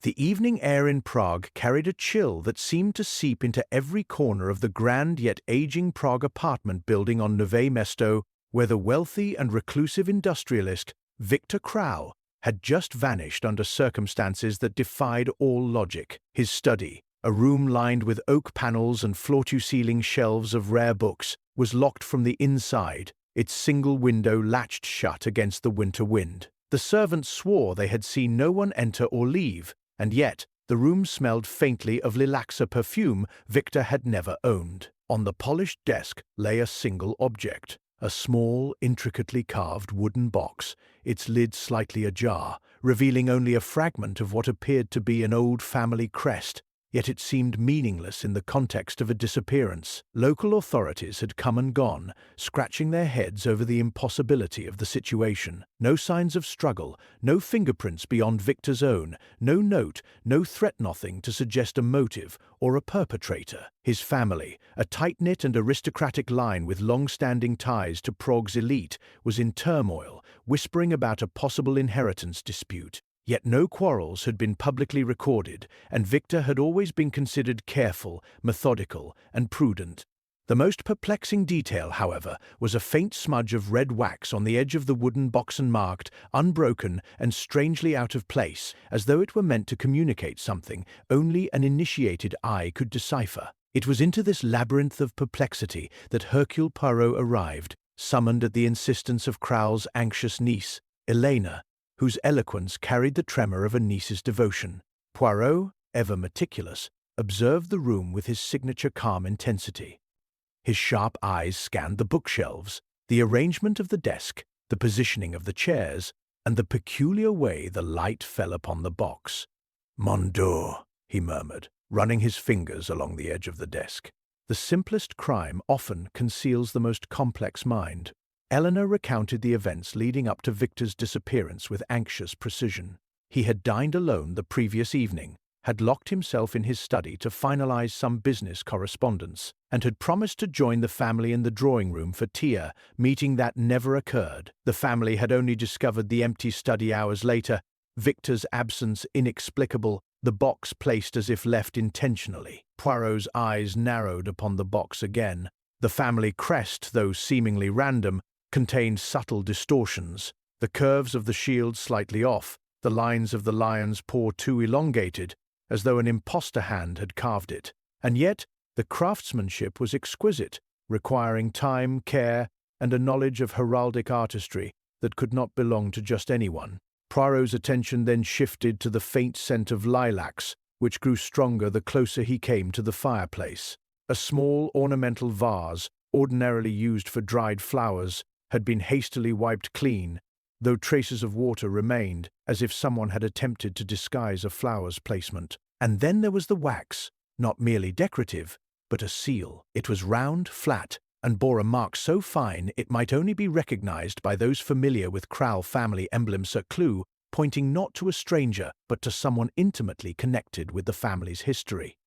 The evening air in Prague carried a chill that seemed to seep into every corner of the grand yet aging Prague apartment building on Nové Mesto, where the wealthy and reclusive industrialist Viktor Král had just vanished under circumstances that defied all logic. His study, a room lined with oak panels and floor-to-ceiling shelves of rare books, was locked from the inside, its single window latched shut against the winter wind. The servants swore they had seen no one enter or leave, and yet the room smelled faintly of lilac, a perfume Victor had never owned. On the polished desk lay a single object, a small, intricately carved wooden box, its lid slightly ajar, revealing only a fragment of what appeared to be an old family crest, yet it seemed meaningless in the context of a disappearance. Local authorities had come and gone, scratching their heads over the impossibility of the situation. No signs of struggle, no fingerprints beyond Victor's own, no note, no threat, nothing to suggest a motive or a perpetrator. His family, a tight-knit and aristocratic line with long-standing ties to Prague's elite, was in turmoil, whispering about a possible inheritance dispute. Yet no quarrels had been publicly recorded, and Victor had always been considered careful, methodical, and prudent. The most perplexing detail, however, was a faint smudge of red wax on the edge of the wooden box, unmarked, unbroken, and strangely out of place, as though it were meant to communicate something only an initiated eye could decipher. It was into this labyrinth of perplexity that Hercule Poirot arrived, summoned at the insistence of Král's anxious niece, Elena, whose eloquence carried the tremor of a niece's devotion. Poirot, ever meticulous, observed the room with his signature calm intensity. His sharp eyes scanned the bookshelves, the arrangement of the desk, the positioning of the chairs, and the peculiar way the light fell upon the box. "Mon Dieu," he murmured, running his fingers along the edge of the desk. The simplest crime often conceals the most complex mind. Eleanor recounted the events leading up to Victor's disappearance with anxious precision. He had dined alone the previous evening, had locked himself in his study to finalize some business correspondence, and had promised to join the family in the drawing room for tea, meeting that never occurred. The family had only discovered the empty study hours later, Victor's absence inexplicable, the box placed as if left intentionally. Poirot's eyes narrowed upon the box again. The family crest, though seemingly random, contained subtle distortions, the curves of the shield slightly off, the lines of the lion's paw too elongated, as though an impostor hand had carved it. And yet the craftsmanship was exquisite, requiring time, care, and a knowledge of heraldic artistry that could not belong to just anyone. Poirot's attention then shifted to the faint scent of lilacs, which grew stronger the closer he came to the fireplace. A small ornamental vase, ordinarily used for dried flowers, had been hastily wiped clean, though traces of water remained, as if someone had attempted to disguise a flower's placement. And then there was the wax, not merely decorative, but a seal. It was round, flat, and bore a mark so fine it might only be recognized by those familiar with Král family emblems, a clue pointing not to a stranger, but to someone intimately connected with the family's history.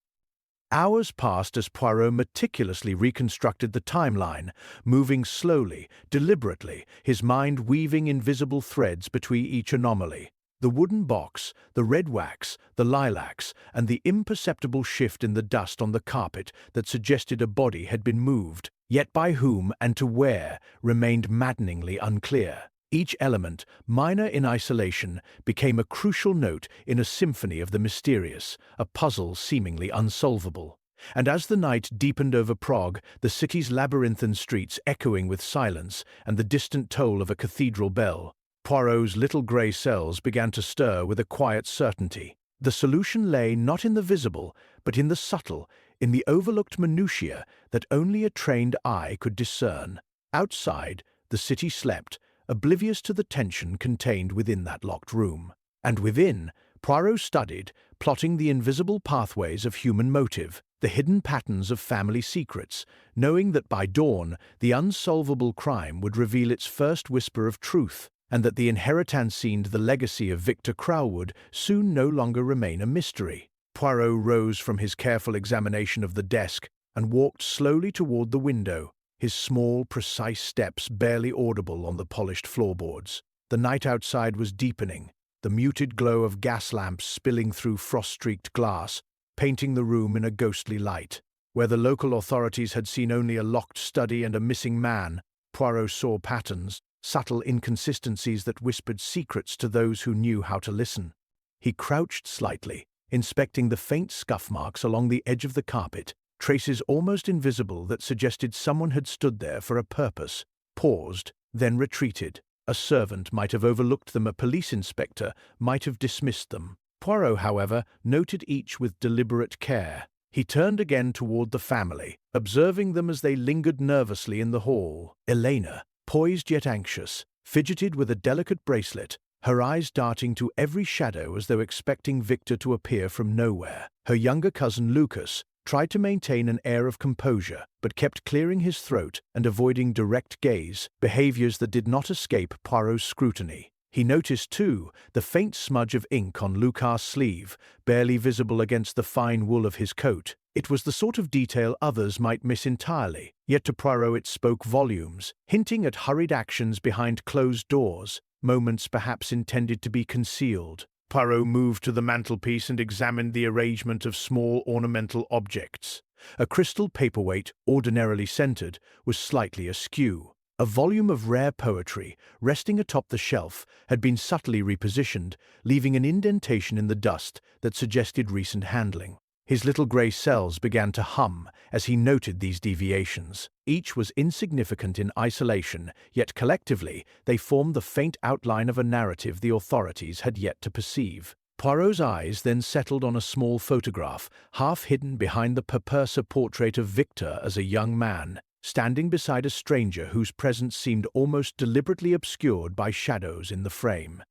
Hours passed as Poirot meticulously reconstructed the timeline, moving slowly, deliberately, his mind weaving invisible threads between each anomaly. The wooden box, the red wax, the lilacs, and the imperceptible shift in the dust on the carpet that suggested a body had been moved, yet by whom and to where remained maddeningly unclear. Each element, minor in isolation, became a crucial note in a symphony of the mysterious, a puzzle seemingly unsolvable. And as the night deepened over Prague, the city's labyrinthine streets echoing with silence and the distant toll of a cathedral bell, Poirot's little grey cells began to stir with a quiet certainty. The solution lay not in the visible, but in the subtle, in the overlooked minutiae that only a trained eye could discern. Outside, the city slept, oblivious to the tension contained within that locked room. And within, Poirot studied, plotting the invisible pathways of human motive, the hidden patterns of family secrets, knowing that by dawn the unsolvable crime would reveal its first whisper of truth, and that the inheritance seemed the legacy of Victor Král would soon no longer remain a mystery. Poirot rose from his careful examination of the desk and walked slowly toward the window, his small, precise steps barely audible on the polished floorboards. The night outside was deepening, the muted glow of gas lamps spilling through frost-streaked glass, painting the room in a ghostly light. Where the local authorities had seen only a locked study and a missing man, Poirot saw patterns, subtle inconsistencies that whispered secrets to those who knew how to listen. He crouched slightly, inspecting the faint scuff marks along the edge of the carpet, traces almost invisible that suggested someone had stood there for a purpose, paused, then retreated. A servant might have overlooked them, a police inspector might have dismissed them. Poirot, however, noted each with deliberate care. He turned again toward the family, observing them as they lingered nervously in the hall. Elena, poised yet anxious, fidgeted with a delicate bracelet, her eyes darting to every shadow as though expecting Victor to appear from nowhere. Her younger cousin Lucas tried to maintain an air of composure, but kept clearing his throat and avoiding direct gaze, behaviors that did not escape Poirot's scrutiny. He noticed, too, the faint smudge of ink on Lucas' sleeve, barely visible against the fine wool of his coat. It was the sort of detail others might miss entirely, yet to Poirot it spoke volumes, hinting at hurried actions behind closed doors, moments perhaps intended to be concealed. Poirot moved to the mantelpiece and examined the arrangement of small ornamental objects. A crystal paperweight, ordinarily centered, was slightly askew. A volume of rare poetry, resting atop the shelf, had been subtly repositioned, leaving an indentation in the dust that suggested recent handling. His little grey cells began to hum as he noted these deviations. Each was insignificant in isolation, yet collectively they formed the faint outline of a narrative the authorities had yet to perceive. Poirot's eyes then settled on a small photograph, half hidden behind the Perpersa portrait of Victor as a young man, standing beside a stranger whose presence seemed almost deliberately obscured by shadows in the frame.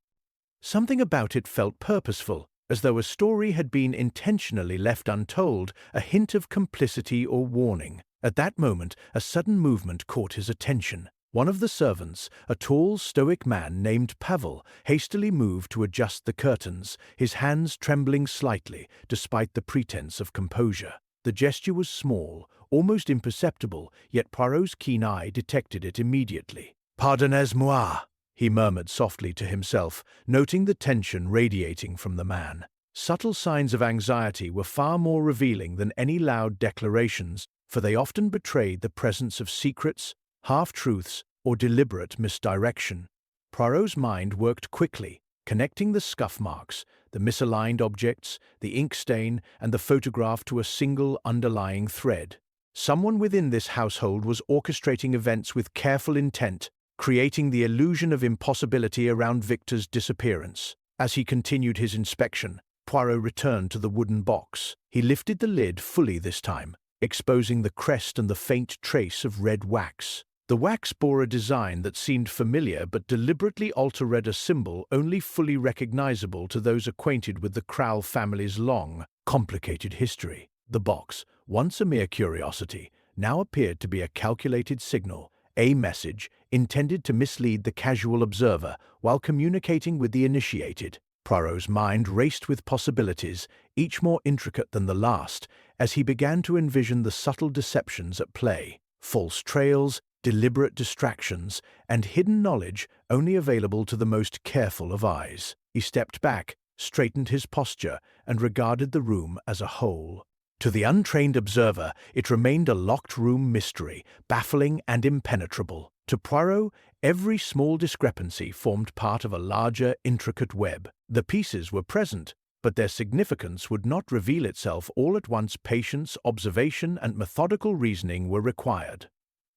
Something about it felt purposeful, as though a story had been intentionally left untold, a hint of complicity or warning. At that moment, a sudden movement caught his attention. One of the servants, a tall, stoic man named Pavel, hastily moved to adjust the curtains, his hands trembling slightly, despite the pretense of composure. The gesture was small, almost imperceptible, yet Poirot's keen eye detected it immediately. "Pardonnez-moi," he murmured softly to himself, noting the tension radiating from the man. Subtle signs of anxiety were far more revealing than any loud declarations, for they often betrayed the presence of secrets, half-truths, or deliberate misdirection. Poirot's mind worked quickly, connecting the scuff marks, the misaligned objects, the ink stain, and the photograph to a single underlying thread. Someone within this household was orchestrating events with careful intent, creating the illusion of impossibility around Victor's disappearance. As he continued his inspection, Poirot returned to the wooden box. He lifted the lid fully this time, exposing the crest and the faint trace of red wax. The wax bore a design that seemed familiar but deliberately altered a symbol only fully recognizable to those acquainted with the Crowell family's long, complicated history. The box, once a mere curiosity, now appeared to be a calculated signal, a message intended to mislead the casual observer while communicating with the initiated. Poirot's mind raced with possibilities, each more intricate than the last, as he began to envision the subtle deceptions at play. False trails, deliberate distractions, and hidden knowledge only available to the most careful of eyes. He stepped back, straightened his posture, and regarded the room as a whole. To the untrained observer, it remained a locked-room mystery, baffling and impenetrable. To Poirot, every small discrepancy formed part of a larger, intricate web. The pieces were present, but their significance would not reveal itself all at once. Patience, observation, and methodical reasoning were required.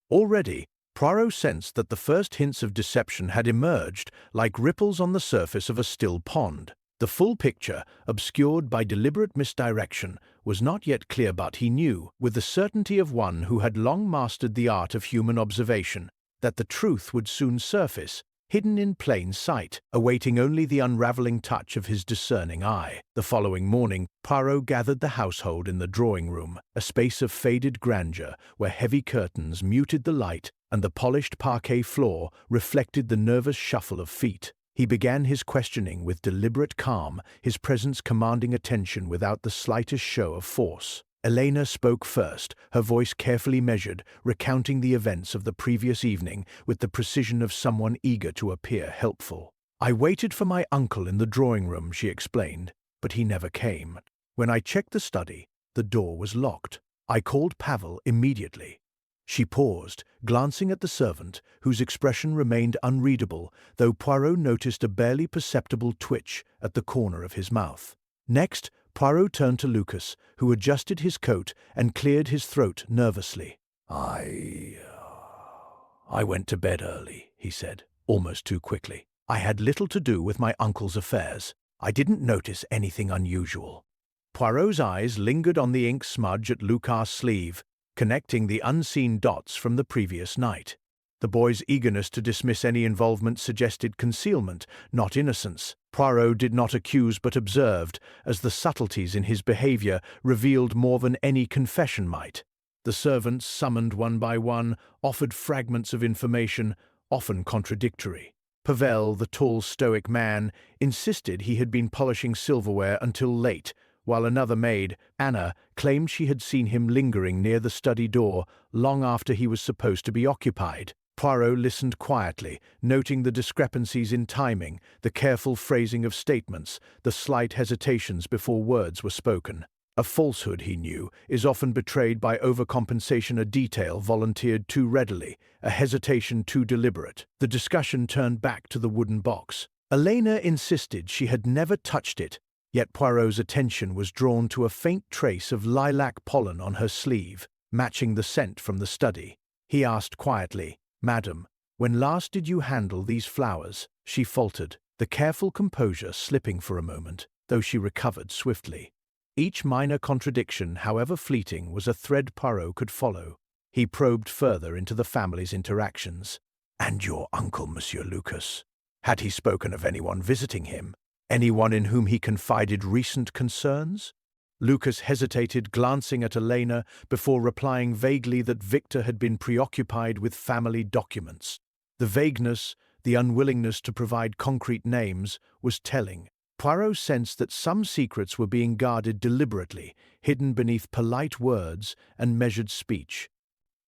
Already, Poirot sensed that the first hints of deception had emerged, like ripples on the surface of a still pond. The full picture, obscured by deliberate misdirection, was not yet clear, but he knew, with the certainty of one who had long mastered the art of human observation, that the truth would soon surface, hidden in plain sight, awaiting only the unraveling touch of his discerning eye. The following morning, Poirot gathered the household in the drawing-room, a space of faded grandeur where heavy curtains muted the light and the polished parquet floor reflected the nervous shuffle of feet. He began his questioning with deliberate calm, his presence commanding attention without the slightest show of force. Elena spoke first, her voice carefully measured, recounting the events of the previous evening with the precision of someone eager to appear helpful. "I waited for my uncle in the drawing room," she explained, "but he never came. When I checked the study, the door was locked. I called Pavel immediately." She paused, glancing at the servant, whose expression remained unreadable, though Poirot noticed a barely perceptible twitch at the corner of his mouth. Next, Poirot turned to Lucas, who adjusted his coat and cleared his throat nervously. I went to bed early," he said, almost too quickly. "I had little to do with my uncle's affairs. I didn't notice anything unusual." Poirot's eyes lingered on the ink smudge at Lucas' sleeve, connecting the unseen dots from the previous night. The boy's eagerness to dismiss any involvement suggested concealment, not innocence. Poirot did not accuse but observed, as the subtleties in his behavior revealed more than any confession might. The servants, summoned one by one, offered fragments of information, often contradictory. Pavel, the tall stoic man, insisted he had been polishing silverware until late, while another maid, Anna, claimed she had seen him lingering near the study door long after he was supposed to be occupied. Poirot listened quietly, noting the discrepancies in timing, the careful phrasing of statements, the slight hesitations before words were spoken. A falsehood, he knew, is often betrayed by overcompensation, a detail volunteered too readily, a hesitation too deliberate. The discussion turned back to the wooden box. Elena insisted she had never touched it, yet Poirot's attention was drawn to a faint trace of lilac pollen on her sleeve, matching the scent from the study. He asked quietly, "Madam, when last did you handle these flowers?" She faltered, the careful composure slipping for a moment, though she recovered swiftly. Each minor contradiction, however fleeting, was a thread Poirot could follow. He probed further into the family's interactions. "And your uncle, Monsieur Lucas? Had he spoken of anyone visiting him? Anyone in whom he confided recent concerns?" Lucas hesitated, glancing at Elena, before replying vaguely that Victor had been preoccupied with family documents. The vagueness, the unwillingness to provide concrete names, was telling. Poirot sensed that some secrets were being guarded deliberately, hidden beneath polite words and measured speech.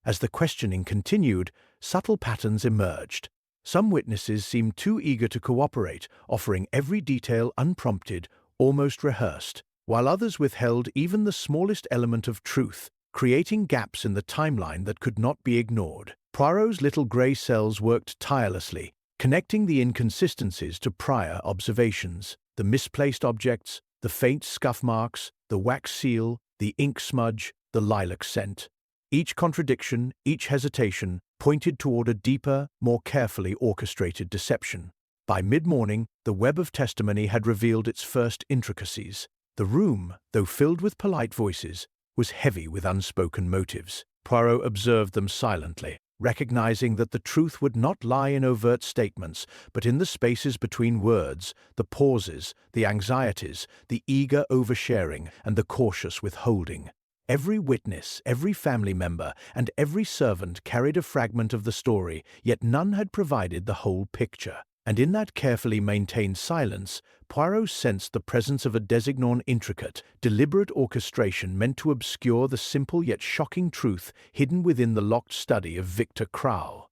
As the questioning continued, subtle patterns emerged. Some witnesses seemed too eager to cooperate, offering every detail unprompted, almost rehearsed, while others withheld even the smallest element of truth, creating gaps in the timeline that could not be ignored. Poirot's little grey cells worked tirelessly, connecting the inconsistencies to prior observations. The misplaced objects, the faint scuff marks, the wax seal, the ink smudge, the lilac scent. Each contradiction, each hesitation, pointed toward a deeper, more carefully orchestrated deception. By mid-morning, the web of testimony had revealed its first intricacies. The room, though filled with polite voices, was heavy with unspoken motives. Poirot observed them silently, recognizing that the truth would not lie in overt statements, but in the spaces between words, the pauses, the anxieties, the eager oversharing, and the cautious withholding. Every witness, every family member, and every servant carried a fragment of the story, yet none had provided the whole picture. And in that carefully maintained silence, Poirot sensed the presence of a désignant intricate, deliberate orchestration meant to obscure the simple yet shocking truth hidden within the locked study of Victor Crowell.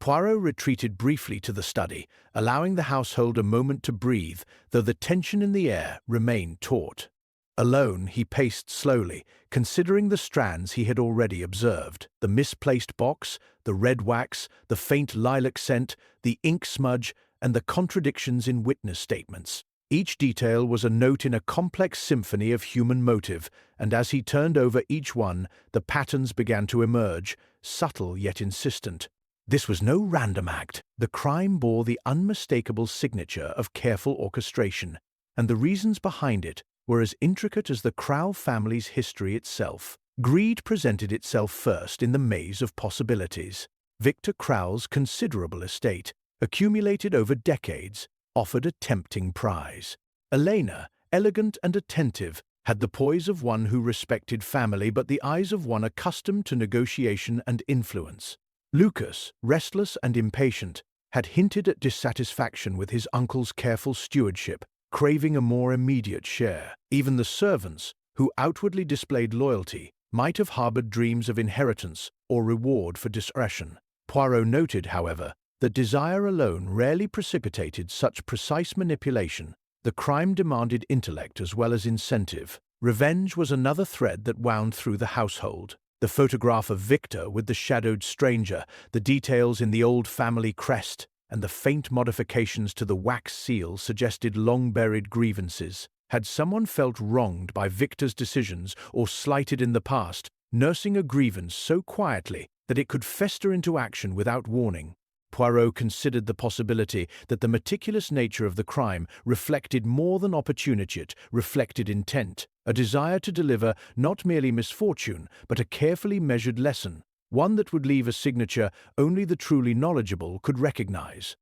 Poirot retreated briefly to the study, allowing the household a moment to breathe, though the tension in the air remained taut. Alone, he paced slowly, considering the strands he had already observed. The misplaced box, the red wax, the faint lilac scent, the ink smudge, and the contradictions in witness statements. Each detail was a note in a complex symphony of human motive, and as he turned over each one, the patterns began to emerge, subtle yet insistent. This was no random act. The crime bore the unmistakable signature of careful orchestration, and the reasons behind it were as intricate as the Crowell family's history itself. Greed presented itself first in the maze of possibilities. Victor Crowell's considerable estate, accumulated over decades, offered a tempting prize. Elena, elegant and attentive, had the poise of one who respected family but the eyes of one accustomed to negotiation and influence. Lucas, restless and impatient, had hinted at dissatisfaction with his uncle's careful stewardship, craving a more immediate share. Even the servants, who outwardly displayed loyalty, might have harbored dreams of inheritance or reward for discretion. Poirot noted, however, that desire alone rarely precipitated such precise manipulation. The crime demanded intellect as well as incentive. Revenge was another thread that wound through the household. The photograph of Victor with the shadowed stranger, the details in the old family crest, and the faint modifications to the wax seal suggested long-buried grievances. Had someone felt wronged by Victor's decisions or slighted in the past, nursing a grievance so quietly that it could fester into action without warning? Poirot considered the possibility that the meticulous nature of the crime reflected more than opportunity, it reflected intent, a desire to deliver not merely misfortune, but a carefully measured lesson, one that would leave a signature only the truly knowledgeable could recognize.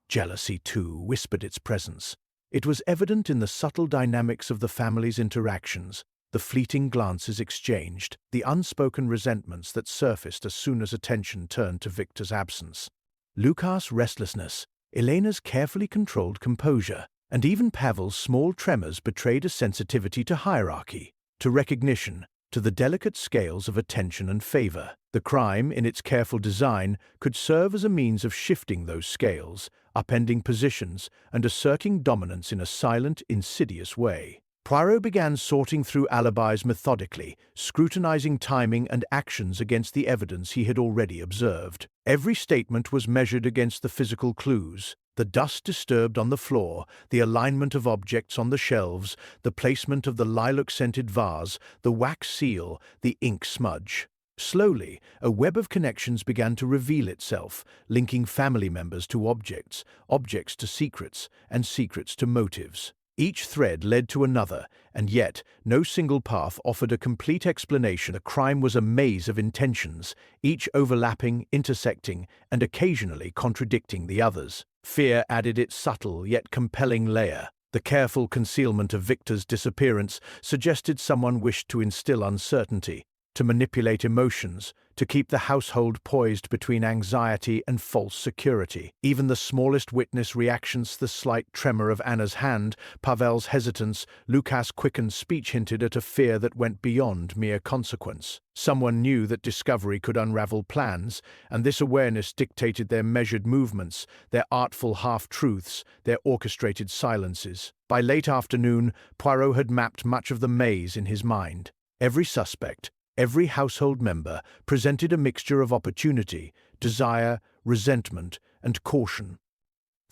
Jealousy, too, whispered its presence. It was evident in the subtle dynamics of the family's interactions, the fleeting glances exchanged, the unspoken resentments that surfaced as soon as attention turned to Victor's absence. Lucas' restlessness, Elena's carefully controlled composure, and even Pavel's small tremors betrayed a sensitivity to hierarchy, to recognition, to the delicate scales of attention and favor. The crime, in its careful design, could serve as a means of shifting those scales, upending positions, and asserting dominance in a silent, insidious way. Poirot began sorting through alibis methodically, scrutinizing timing and actions against the evidence he had already observed. Every statement was measured against the physical clues: the dust disturbed on the floor, the alignment of objects on the shelves, the placement of the lilac-scented vase, the wax seal, the ink smudge. Slowly, a web of connections began to reveal itself, linking family members to objects, objects to secrets, and secrets to motives. Each thread led to another, and yet no single path offered a complete explanation. The crime was a maze of intentions, each overlapping, intersecting, and occasionally contradicting the others. Fear added its subtle yet compelling layer. The careful concealment of Victor's disappearance suggested someone wished to instill uncertainty, to manipulate emotions, to keep the household poised between anxiety and false security. Even the smallest witness reactions, the slight tremor of Anna's hand, Pavel's hesitance, Lucas' quickened speech hinted at a fear that went beyond mere consequence. Someone knew that discovery could unravel plans, and this awareness dictated their measured movements, their artful half-truths, their orchestrated silences. By late afternoon, Poirot had mapped much of the maze in his mind. Every suspect, every household member presented a mixture of opportunity, desire, resentment, and caution.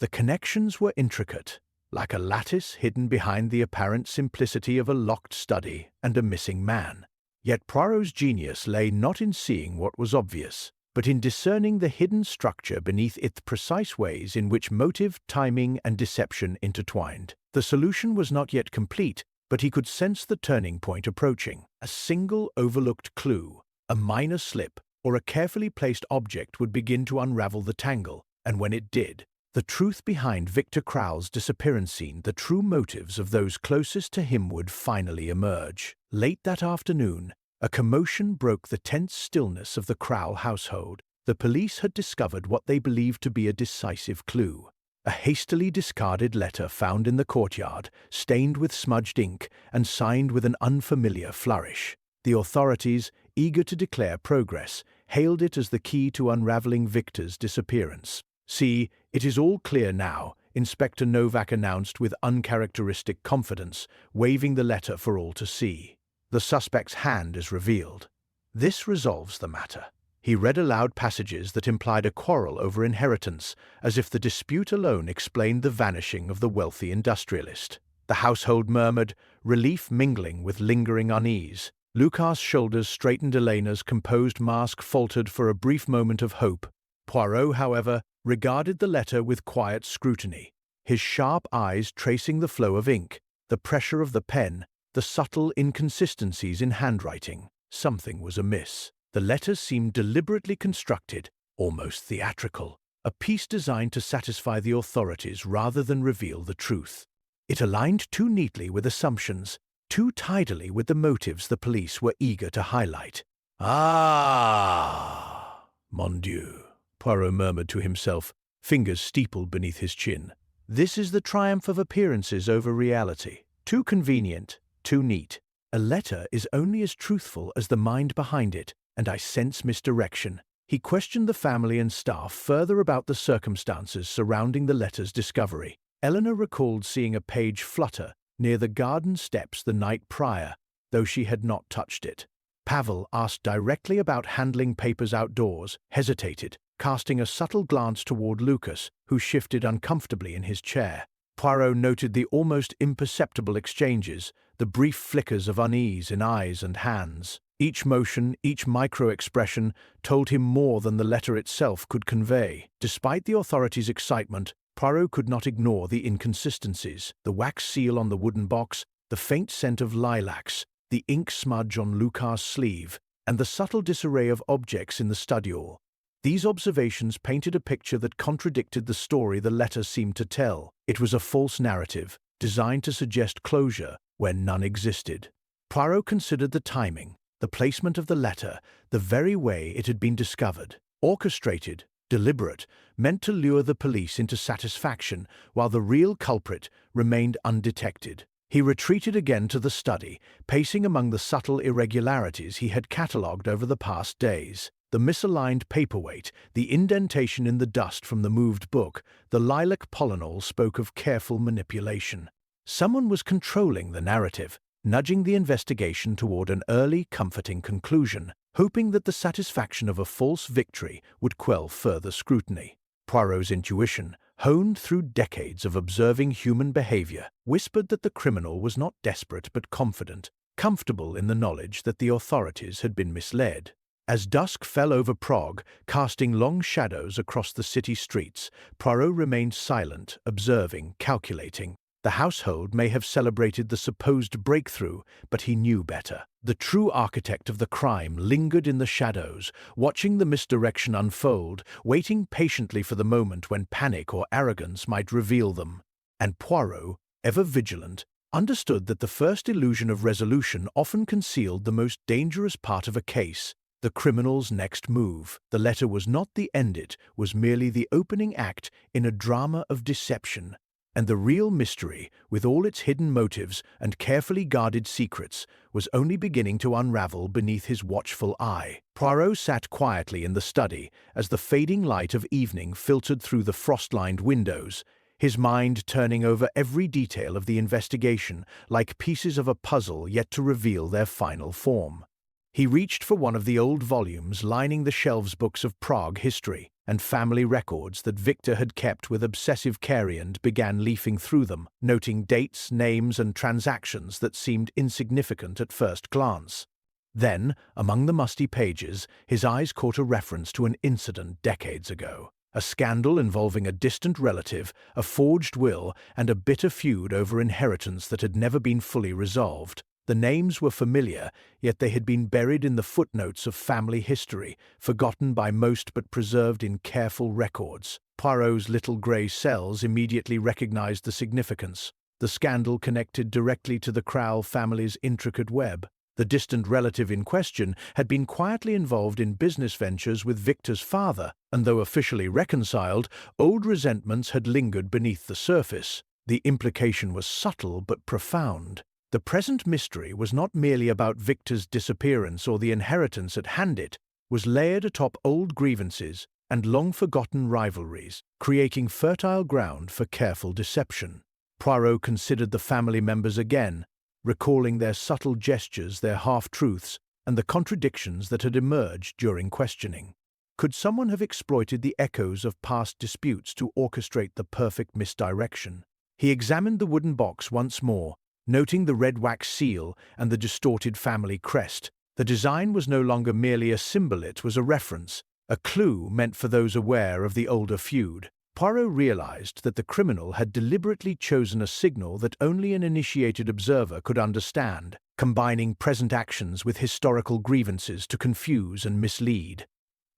The connections were intricate, like a lattice hidden behind the apparent simplicity of a locked study and a missing man. Yet Poirot's genius lay not in seeing what was obvious, but in discerning the hidden structure beneath its precise ways in which motive, timing, and deception intertwined. The solution was not yet complete, but he could sense the turning point approaching. A single overlooked clue, a minor slip, or a carefully placed object would begin to unravel the tangle, and when it did, the truth behind Victor Crowell's disappearance scene, the true motives of those closest to him would finally emerge. Late that afternoon, a commotion broke the tense stillness of the Crowell household. The police had discovered what they believed to be a decisive clue. A hastily discarded letter found in the courtyard, stained with smudged ink and signed with an unfamiliar flourish. The authorities, eager to declare progress, hailed it as the key to unraveling Victor's disappearance. "See, it is all clear now," Inspector Novak announced with uncharacteristic confidence, waving the letter for all to see. "The suspect's hand is revealed. This resolves the matter." He read aloud passages that implied a quarrel over inheritance, as if the dispute alone explained the vanishing of the wealthy industrialist. The household murmured, relief mingling with lingering unease. Lucas' shoulders straightened, Elena's composed mask faltered for a brief moment of hope. Poirot, however, regarded the letter with quiet scrutiny, his sharp eyes tracing the flow of ink, the pressure of the pen, the subtle inconsistencies in handwriting. Something was amiss. The letter seemed deliberately constructed, almost theatrical, a piece designed to satisfy the authorities rather than reveal the truth. It aligned too neatly with assumptions, too tidily with the motives the police were eager to highlight. "Ah, mon Dieu," Poirot murmured to himself, fingers steepled beneath his chin. "This is the triumph of appearances over reality. Too convenient, too neat. A letter is only as truthful as the mind behind it, and I sense misdirection." He questioned the family and staff further about the circumstances surrounding the letter's discovery. Eleanor recalled seeing a page flutter near the garden steps the night prior, though she had not touched it. Pavel, asked directly about handling papers outdoors, hesitated, casting a subtle glance toward Lucas, who shifted uncomfortably in his chair. Poirot noted the almost imperceptible exchanges, the brief flickers of unease in eyes and hands. Each motion, each micro-expression, told him more than the letter itself could convey. Despite the authorities' excitement, Poirot could not ignore the inconsistencies: the wax seal on the wooden box, the faint scent of lilacs, the ink smudge on Lucas' sleeve, and the subtle disarray of objects in the studio. These observations painted a picture that contradicted the story the letter seemed to tell. It was a false narrative, designed to suggest closure where none existed. Poirot considered the timing, the placement of the letter, the very way it had been discovered. Orchestrated, deliberate, meant to lure the police into satisfaction while the real culprit remained undetected. He retreated again to the study, pacing among the subtle irregularities he had catalogued over the past days. The misaligned paperweight, the indentation in the dust from the moved book, the lilac pollinol spoke of careful manipulation. Someone was controlling the narrative, nudging the investigation toward an early, comforting conclusion, hoping that the satisfaction of a false victory would quell further scrutiny. Poirot's intuition, honed through decades of observing human behavior, whispered that the criminal was not desperate but confident, comfortable in the knowledge that the authorities had been misled. As dusk fell over Prague, casting long shadows across the city streets, Poirot remained silent, observing, calculating. The household may have celebrated the supposed breakthrough, but he knew better. The true architect of the crime lingered in the shadows, watching the misdirection unfold, waiting patiently for the moment when panic or arrogance might reveal them. And Poirot, ever vigilant, understood that the first illusion of resolution often concealed the most dangerous part of a case: the criminal's next move. The letter was not the end, it was merely the opening act in a drama of deception. And the real mystery, with all its hidden motives and carefully guarded secrets, was only beginning to unravel beneath his watchful eye. Poirot sat quietly in the study as the fading light of evening filtered through the frost-lined windows, his mind turning over every detail of the investigation like pieces of a puzzle yet to reveal their final form. He reached for one of the old volumes lining the shelves, books of Prague history and family records that Victor had kept with obsessive care, and began leafing through them, noting dates, names, and transactions that seemed insignificant at first glance. Then, among the musty pages, his eyes caught a reference to an incident decades ago. A scandal involving a distant relative, a forged will, and a bitter feud over inheritance that had never been fully resolved. The names were familiar, yet they had been buried in the footnotes of family history, forgotten by most but preserved in careful records. Poirot's little grey cells immediately recognized the significance. The scandal connected directly to the Crowell family's intricate web. The distant relative in question had been quietly involved in business ventures with Victor's father, and though officially reconciled, old resentments had lingered beneath the surface. The implication was subtle but profound. The present mystery was not merely about Victor's disappearance or the inheritance at hand, it was layered atop old grievances and long-forgotten rivalries, creating fertile ground for careful deception. Poirot considered the family members again, recalling their subtle gestures, their half-truths, and the contradictions that had emerged during questioning. Could someone have exploited the echoes of past disputes to orchestrate the perfect misdirection? He examined the wooden box once more, noting the red wax seal and the distorted family crest. The design was no longer merely a symbol, it was a reference, a clue meant for those aware of the older feud. Poirot realized that the criminal had deliberately chosen a signal that only an initiated observer could understand, combining present actions with historical grievances to confuse and mislead.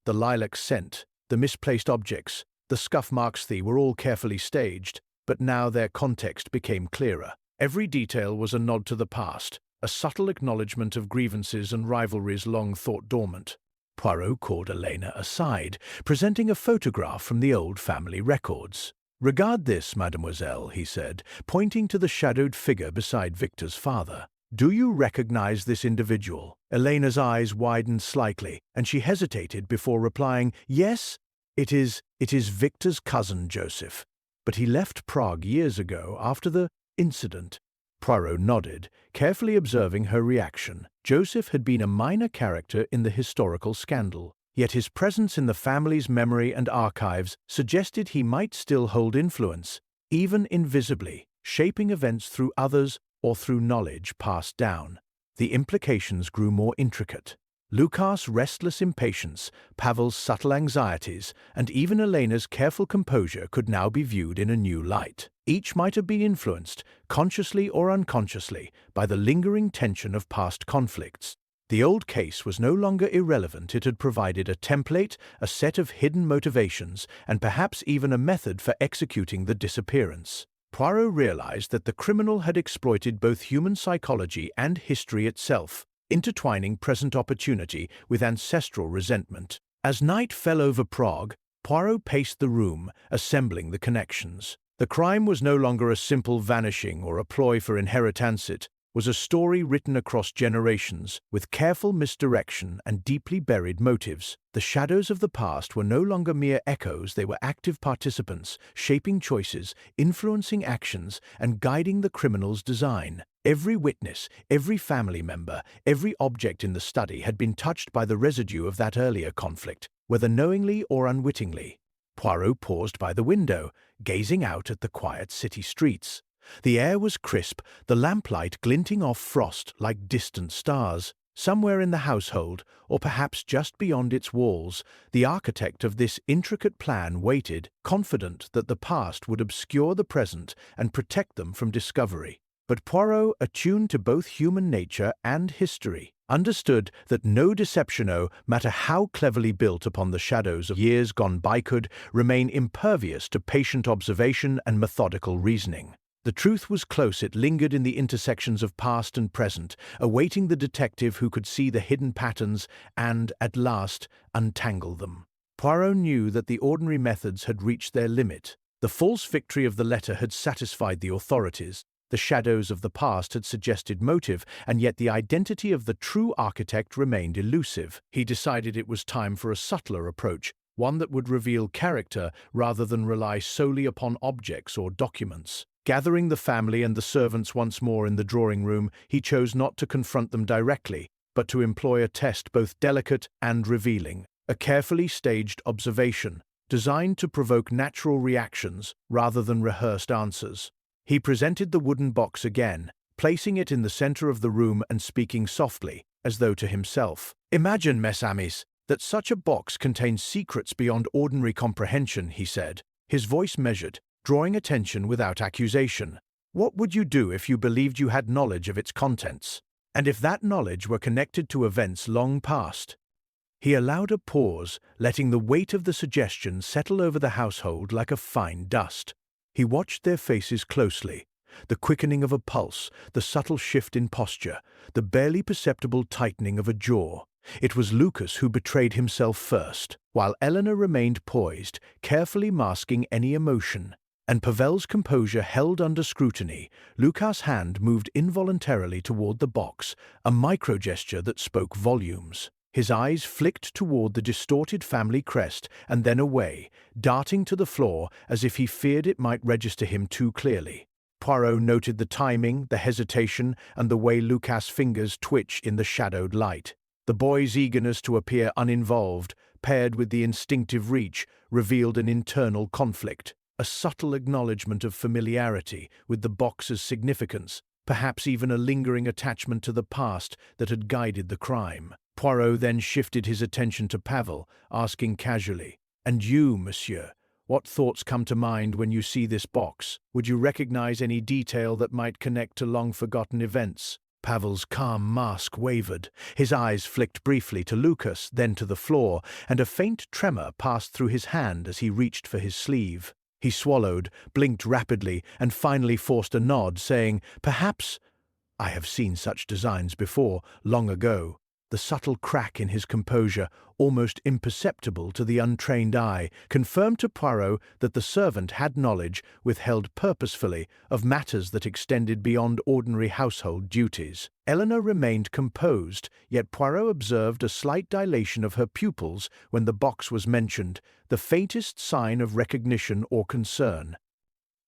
The lilac scent, the misplaced objects, the scuff marks were all carefully staged, but now their context became clearer. Every detail was a nod to the past, a subtle acknowledgement of grievances and rivalries long thought dormant. Poirot called Elena aside, presenting a photograph from the old family records. "Regard this, mademoiselle," he said, pointing to the shadowed figure beside Victor's father. "Do you recognize this individual?" Elena's eyes widened slightly, and she hesitated before replying, "Yes, it is Victor's cousin, Joseph. But he left Prague years ago after the incident." Poirot nodded, carefully observing her reaction. Joseph had been a minor character in the historical scandal, yet his presence in the family's memory and archives suggested he might still hold influence, even invisibly, shaping events through others or through knowledge passed down. The implications grew more intricate. Lucas' restless impatience, Pavel's subtle anxieties, and even Elena's careful composure could now be viewed in a new light. Each might have been influenced, consciously or unconsciously, by the lingering tension of past conflicts. The old case was no longer irrelevant. It had provided a template, a set of hidden motivations, and perhaps even a method for executing the disappearance. Poirot realized that the criminal had exploited both human psychology and history itself, intertwining present opportunity with ancestral resentment. As night fell over Prague, Poirot paced the room, assembling the connections. The crime was no longer a simple vanishing or a ploy for inheritance. It was a story written across generations, with careful misdirection and deeply buried motives. The shadows of the past were no longer mere echoes. They were active participants, shaping choices, influencing actions, and guiding the criminal's design. Every witness, every family member, every object in the study had been touched by the residue of that earlier conflict, whether knowingly or unwittingly. Poirot paused by the window, gazing out at the quiet city streets. The air was crisp, the lamplight glinting off frost like distant stars. Somewhere in the household, or perhaps just beyond its walls, the architect of this intricate plan waited, confident that the past would obscure the present and protect them from discovery. But Poirot, attuned to both human nature and history, understood that no deception, no matter how cleverly built upon the shadows of years gone by, could remain impervious to patient observation and methodical reasoning. The truth was close. It lingered in the intersections of past and present, awaiting the detective who could see the hidden patterns and, at last, untangle them. Poirot knew that the ordinary methods had reached their limit. The false victory of the letter had satisfied the authorities. The shadows of the past had suggested motive, and yet the identity of the true architect remained elusive. He decided it was time for a subtler approach, one that would reveal character rather than rely solely upon objects or documents. Gathering the family and the servants once more in the drawing room, he chose not to confront them directly, but to employ a test both delicate and revealing, a carefully staged observation, designed to provoke natural reactions rather than rehearsed answers. He presented the wooden box again, placing it in the center of the room and speaking softly, as though to himself. "Imagine, mes amis, that such a box contains secrets beyond ordinary comprehension," he said, his voice measured, drawing attention without accusation. "What would you do if you believed you had knowledge of its contents? And if that knowledge were connected to events long past?" He allowed a pause, letting the weight of the suggestion settle over the household like a fine dust. He watched their faces closely, the quickening of a pulse, the subtle shift in posture, the barely perceptible tightening of a jaw. It was Lucas who betrayed himself first, while Eleanor remained poised, carefully masking any emotion. And Pavel's composure held under scrutiny. Lucas' hand moved involuntarily toward the box, a micro-gesture that spoke volumes. His eyes flicked toward the distorted family crest and then away, darting to the floor as if he feared it might register him too clearly. Poirot noted the timing, the hesitation, and the way Lucas' fingers twitched in the shadowed light. The boy's eagerness to appear uninvolved, paired with the instinctive reach, revealed an internal conflict. A subtle acknowledgement of familiarity with the box's significance, perhaps even a lingering attachment to the past that had guided the crime. Poirot then shifted his attention to Pavel, asking casually, "And you, monsieur, what thoughts come to mind when you see this box? Would you recognize any detail that might connect to long-forgotten events?" Pavel's calm mask wavered. His eyes flicked briefly to Lucas, then to the floor, and a faint tremor passed through his hand as he reached for his sleeve. He swallowed, blinked rapidly, and finally forced a nod, saying, "Perhaps I have seen such designs before, long ago." The subtle crack in his composure, almost imperceptible to the untrained eye, confirmed to Poirot that the servant had knowledge, withheld purposefully, of matters that extended beyond ordinary household duties. Eleanor remained composed, yet Poirot observed a slight dilation of her pupils when the box was mentioned, the faintest sign of recognition or concern.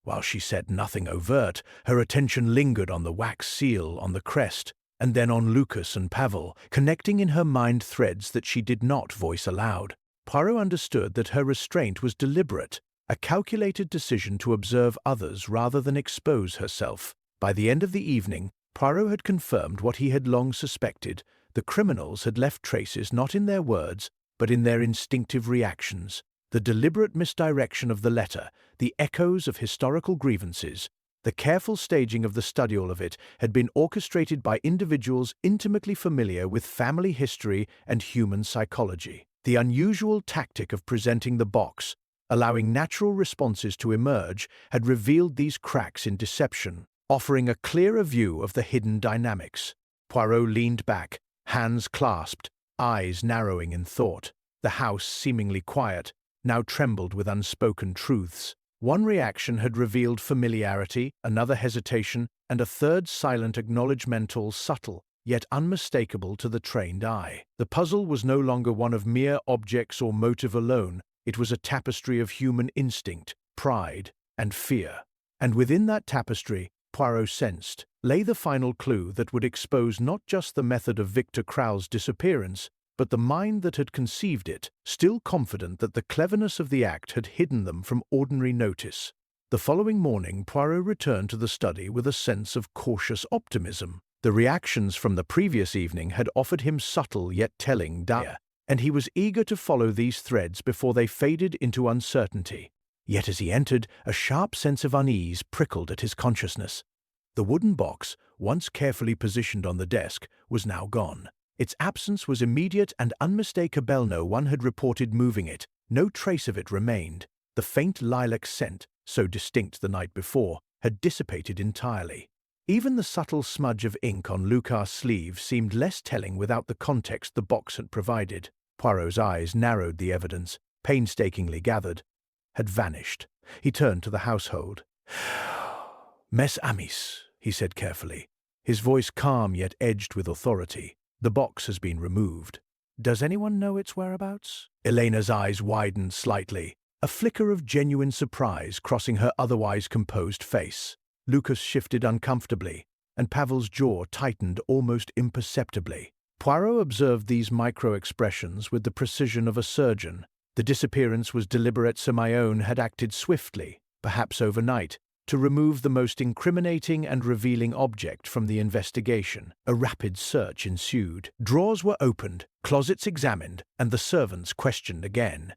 While she said nothing overt, her attention lingered on the wax seal on the crest, and then on Lucas and Pavel, connecting in her mind threads that she did not voice aloud. Poirot understood that her restraint was deliberate, a calculated decision to observe others rather than expose herself. By the end of the evening, Poirot had confirmed what he had long suspected. The criminals had left traces not in their words, but in their instinctive reactions. The deliberate misdirection of the letter, the echoes of historical grievances, the careful staging of the studial of it had been orchestrated by individuals intimately familiar with family history and human psychology. The unusual tactic of presenting the box, allowing natural responses to emerge, had revealed these cracks in deception, offering a clearer view of the hidden dynamics. Poirot leaned back, hands clasped, eyes narrowing in thought. The house, seemingly quiet, now trembled with unspoken truths. One reaction had revealed familiarity, another hesitation, and a third silent acknowledgment, all subtle, yet unmistakable to the trained eye. The puzzle was no longer one of mere objects or motive alone, it was a tapestry of human instinct, pride, and fear. And within that tapestry, Poirot sensed, lay the final clue that would expose not just the method of Victor Crowell's disappearance, but the mind that had conceived it, still confident that the cleverness of the act had hidden them from ordinary notice. The following morning, Poirot returned to the study with a sense of cautious optimism. The reactions from the previous evening had offered him subtle yet telling data, and he was eager to follow these threads before they faded into uncertainty. Yet as he entered, a sharp sense of unease prickled at his consciousness. The wooden box, once carefully positioned on the desk, was now gone. Its absence was immediate and unmistakable. No one had reported moving it. No trace of it remained. The faint lilac scent, so distinct the night before, had dissipated entirely. Even the subtle smudge of ink on Lucas' sleeve seemed less telling without the context the box had provided. Poirot's eyes narrowed. The evidence, painstakingly gathered, had vanished. He turned to the household. "Mes amis," he said carefully, his voice calm yet edged with authority. "The box has been removed. Does anyone know its whereabouts?" Elena's eyes widened slightly, a flicker of genuine surprise crossing her otherwise composed face. Lucas shifted uncomfortably, and Pavel's jaw tightened almost imperceptibly. Poirot observed these micro-expressions with the precision of a surgeon. The disappearance was deliberate. Simeon had acted swiftly, perhaps overnight, to remove the most incriminating and revealing object from the investigation. A rapid search ensued. Drawers were opened, closets examined, and the servants questioned again.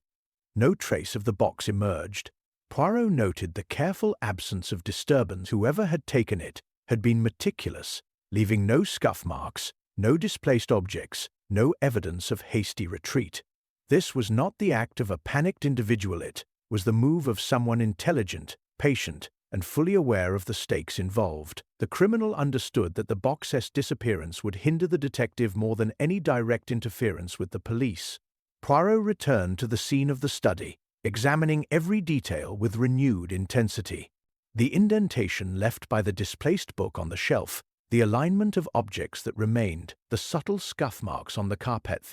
No trace of the box emerged. Poirot noted the careful absence of disturbance. Whoever had taken it had been meticulous, leaving no scuff marks, no displaced objects, no evidence of hasty retreat. This was not the act of a panicked individual. It was the move of someone intelligent, patient, and fully aware of the stakes involved. The criminal understood that the box's disappearance would hinder the detective more than any direct interference with the police. Poirot returned to the scene of the study, examining every detail with renewed intensity. The indentation left by the displaced book on the shelf, the alignment of objects that remained, the subtle scuff marks on the carpet,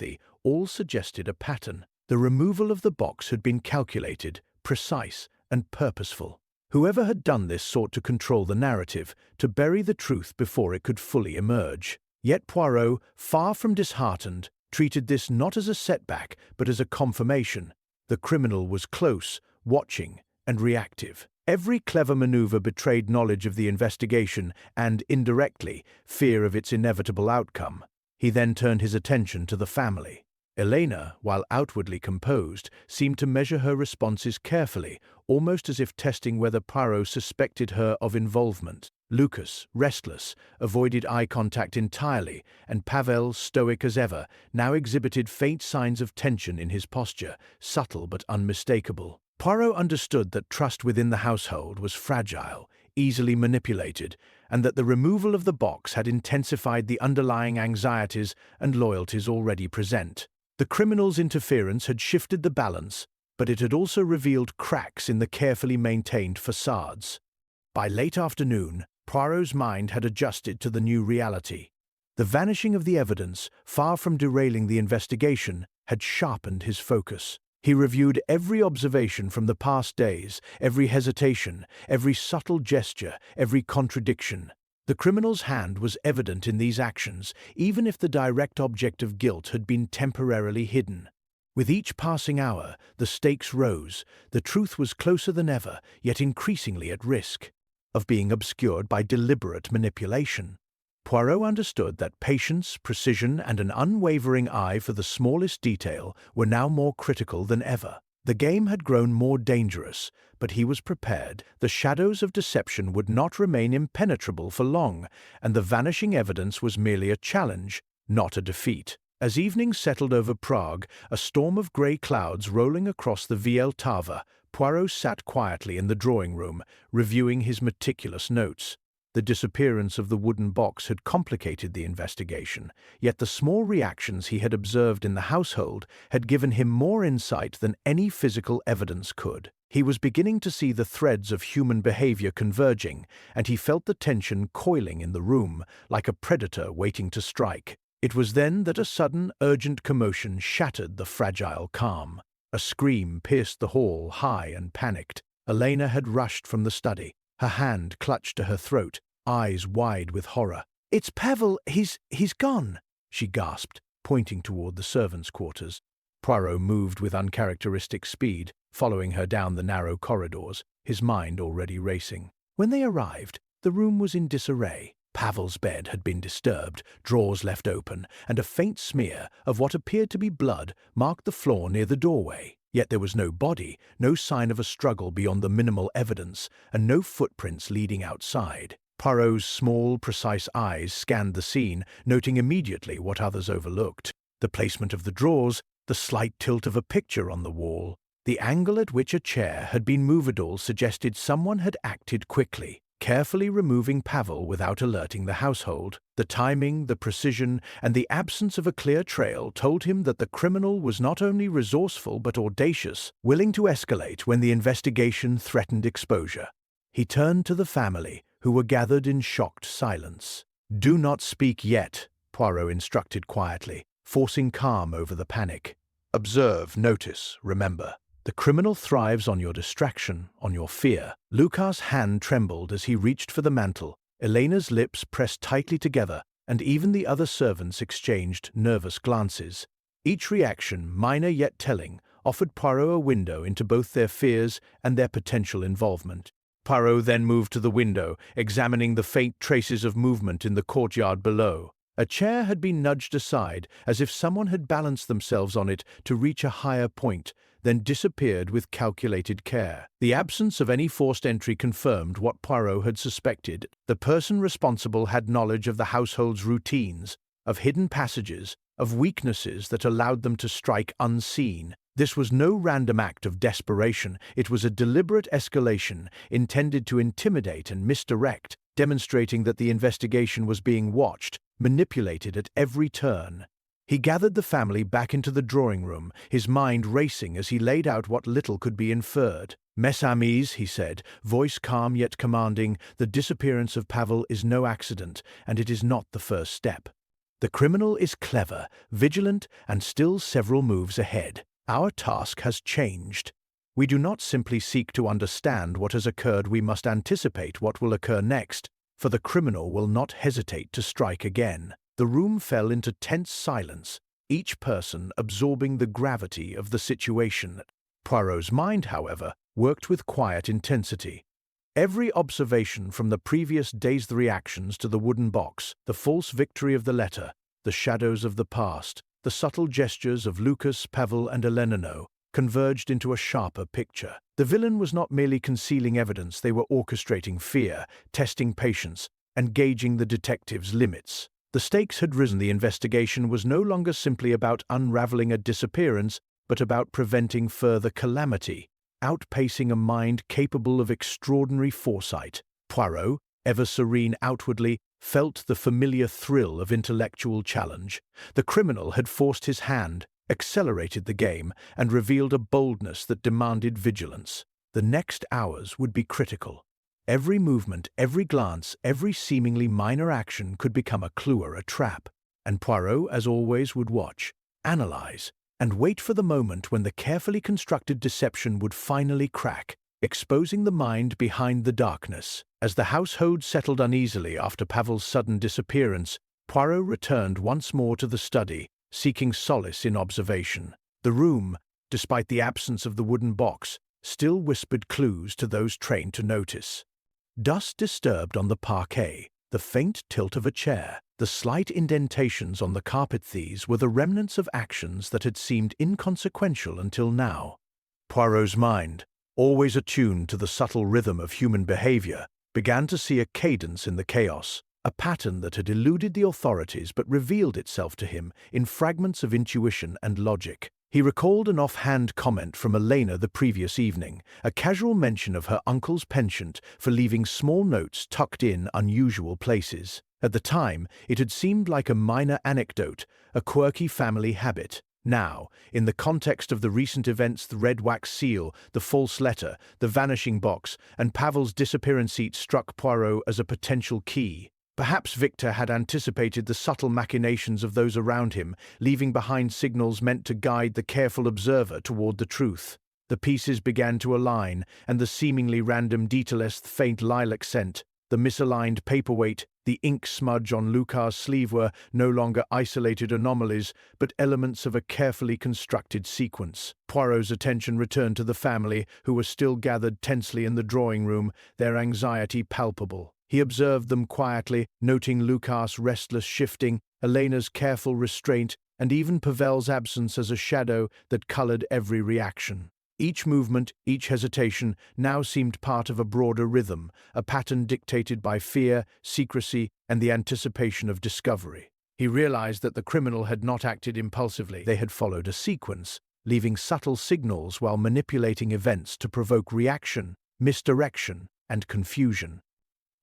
all suggested a pattern. The removal of the box had been calculated, precise, and purposeful. Whoever had done this sought to control the narrative, to bury the truth before it could fully emerge. Yet Poirot, far from disheartened, treated this not as a setback but as a confirmation. The criminal was close, watching, and reactive. Every clever maneuver betrayed knowledge of the investigation and, indirectly, fear of its inevitable outcome. He then turned his attention to the family. Elena, while outwardly composed, seemed to measure her responses carefully, almost as if testing whether Poirot suspected her of involvement. Lucas, restless, avoided eye contact entirely, and Pavel, stoic as ever, now exhibited faint signs of tension in his posture, subtle but unmistakable. Poirot understood that trust within the household was fragile, easily manipulated, and that the removal of the box had intensified the underlying anxieties and loyalties already present. The criminal's interference had shifted the balance, but it had also revealed cracks in the carefully maintained facades. By late afternoon, Poirot's mind had adjusted to the new reality. The vanishing of the evidence, far from derailing the investigation, had sharpened his focus. He reviewed every observation from the past days, every hesitation, every subtle gesture, every contradiction. The criminal's hand was evident in these actions, even if the direct object of guilt had been temporarily hidden. With each passing hour, the stakes rose. The truth was closer than ever, yet increasingly at risk of being obscured by deliberate manipulation. Poirot understood that patience, precision, and an unwavering eye for the smallest detail were now more critical than ever. The game had grown more dangerous, but he was prepared. The shadows of deception would not remain impenetrable for long, and the vanishing evidence was merely a challenge, not a defeat. As evening settled over Prague, a storm of grey clouds rolling across the Vieltava, Poirot sat quietly in the drawing-room, reviewing his meticulous notes. The disappearance of the wooden box had complicated the investigation, yet the small reactions he had observed in the household had given him more insight than any physical evidence could. He was beginning to see the threads of human behavior converging, and he felt the tension coiling in the room, like a predator waiting to strike. It was then that a sudden, urgent commotion shattered the fragile calm. A scream pierced the hall, high and panicked. Elena had rushed from the study, her hand clutched to her throat, eyes wide with horror. "It's Pavel, he's gone," she gasped, pointing toward the servants' quarters. Poirot moved with uncharacteristic speed, following her down the narrow corridors, his mind already racing. When they arrived, the room was in disarray. Pavel's bed had been disturbed, drawers left open, and a faint smear of what appeared to be blood marked the floor near the doorway. Yet there was no body, no sign of a struggle beyond the minimal evidence, and no footprints leading outside. Poirot's small, precise eyes scanned the scene, noting immediately what others overlooked. The placement of the drawers, the slight tilt of a picture on the wall, the angle at which a chair had been movable suggested someone had acted quickly, carefully removing Pavel without alerting the household. The timing, the precision, and the absence of a clear trail told him that the criminal was not only resourceful but audacious, willing to escalate when the investigation threatened exposure. He turned to the family, who were gathered in shocked silence. "Do not speak yet," Poirot instructed quietly, forcing calm over the panic. "Observe, notice, remember. The criminal thrives on your distraction, on your fear." Lucas's hand trembled as he reached for the mantle. Elena's lips pressed tightly together, and even the other servants exchanged nervous glances. Each reaction, minor yet telling, offered Poirot a window into both their fears and their potential involvement. Poirot then moved to the window, examining the faint traces of movement in the courtyard below. A chair had been nudged aside, as if someone had balanced themselves on it to reach a higher point, then disappeared with calculated care. The absence of any forced entry confirmed what Poirot had suspected. The person responsible had knowledge of the household's routines, of hidden passages, of weaknesses that allowed them to strike unseen. This was no random act of desperation, it was a deliberate escalation intended to intimidate and misdirect, demonstrating that the investigation was being watched, manipulated at every turn. He gathered the family back into the drawing-room, his mind racing as he laid out what little could be inferred. "Mes amis," he said, voice calm yet commanding, "the disappearance of Pavel is no accident, and it is not the first step. The criminal is clever, vigilant, and still several moves ahead. Our task has changed. We do not simply seek to understand what has occurred, we must anticipate what will occur next, for the criminal will not hesitate to strike again." The room fell into tense silence, each person absorbing the gravity of the situation. Poirot's mind, however, worked with quiet intensity. Every observation from the previous day's reactions to the wooden box, the false victory of the letter, the shadows of the past, the subtle gestures of Lucas, Pavel, and Elena converged into a sharper picture. The villain was not merely concealing evidence, they were orchestrating fear, testing patience, and gauging the detective's limits. The stakes had risen. The investigation was no longer simply about unraveling a disappearance, but about preventing further calamity, outpacing a mind capable of extraordinary foresight. Poirot, ever serene outwardly, felt the familiar thrill of intellectual challenge. The criminal had forced his hand, accelerated the game, and revealed a boldness that demanded vigilance. The next hours would be critical. Every movement, every glance, every seemingly minor action could become a clue or a trap, and Poirot, as always, would watch, analyze, and wait for the moment when the carefully constructed deception would finally crack, exposing the mind behind the darkness. As the household settled uneasily after Pavel's sudden disappearance, Poirot returned once more to the study, seeking solace in observation. The room, despite the absence of the wooden box, still whispered clues to those trained to notice. Dust disturbed on the parquet, the faint tilt of a chair, the slight indentations on the carpet. These were the remnants of actions that had seemed inconsequential until now. Poirot's mind, always attuned to the subtle rhythm of human behavior, began to see a cadence in the chaos, a pattern that had eluded the authorities but revealed itself to him in fragments of intuition and logic. He recalled an offhand comment from Elena the previous evening, a casual mention of her uncle's penchant for leaving small notes tucked in unusual places. At the time, it had seemed like a minor anecdote, a quirky family habit. Now, in the context of the recent events, the red wax seal, the false letter, the vanishing box, and Pavel's disappearance, it struck Poirot as a potential key. Perhaps Victor had anticipated the subtle machinations of those around him, leaving behind signals meant to guide the careful observer toward the truth. The pieces began to align, and the seemingly random details, the faint lilac scent, the misaligned paperweight, the ink smudge on Lucas's sleeve were no longer isolated anomalies, but elements of a carefully constructed sequence. Poirot's attention returned to the family, who were still gathered tensely in the drawing room, their anxiety palpable. He observed them quietly, noting Lucas's restless shifting, Elena's careful restraint, and even Pavel's absence as a shadow that colored every reaction. Each movement, each hesitation, now seemed part of a broader rhythm, a pattern dictated by fear, secrecy, and the anticipation of discovery. He realized that the criminal had not acted impulsively. They had followed a sequence, leaving subtle signals while manipulating events to provoke reaction, misdirection, and confusion.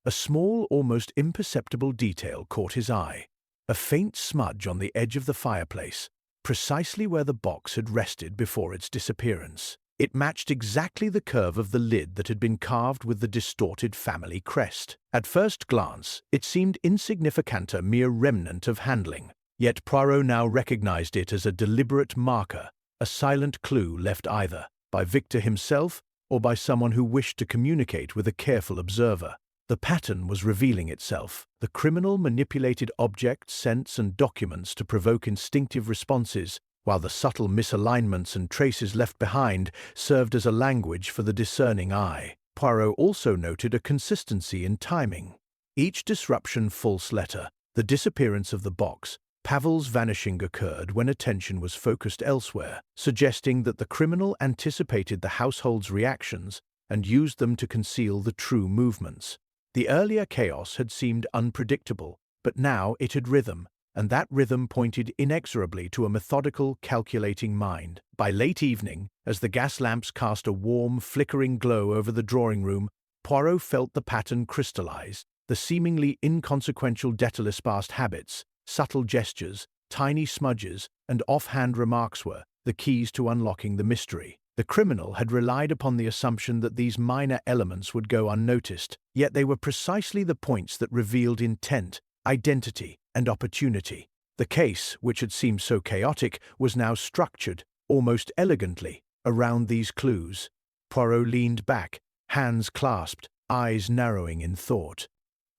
A small, almost imperceptible detail caught his eye. A faint smudge on the edge of the fireplace, precisely where the box had rested before its disappearance. It matched exactly the curve of the lid that had been carved with the distorted family crest. At first glance, it seemed insignificant, a mere remnant of handling. Yet Poirot now recognized it as a deliberate marker, a silent clue left either by Victor himself or by someone who wished to communicate with a careful observer. The pattern was revealing itself. The criminal manipulated objects, scents, and documents to provoke instinctive responses, while the subtle misalignments and traces left behind served as a language for the discerning eye. Poirot also noted a consistency in timing. Each disruption, false letter, the disappearance of the box, Pavel's vanishing occurred when attention was focused elsewhere, suggesting that the criminal anticipated the household's reactions and used them to conceal the true movements. The earlier chaos had seemed unpredictable, but now it had rhythm, and that rhythm pointed inexorably to a methodical, calculating mind. By late evening, as the gas lamps cast a warm, flickering glow over the drawing room, Poirot felt the pattern crystallize. The seemingly inconsequential detail-sparse habits, subtle gestures, tiny smudges, and offhand remarks were the keys to unlocking the mystery. The criminal had relied upon the assumption that these minor elements would go unnoticed, yet they were precisely the points that revealed intent, identity, and opportunity. The case, which had seemed so chaotic, was now structured, almost elegantly, around these clues. Poirot leaned back, hands clasped, eyes narrowing in thought.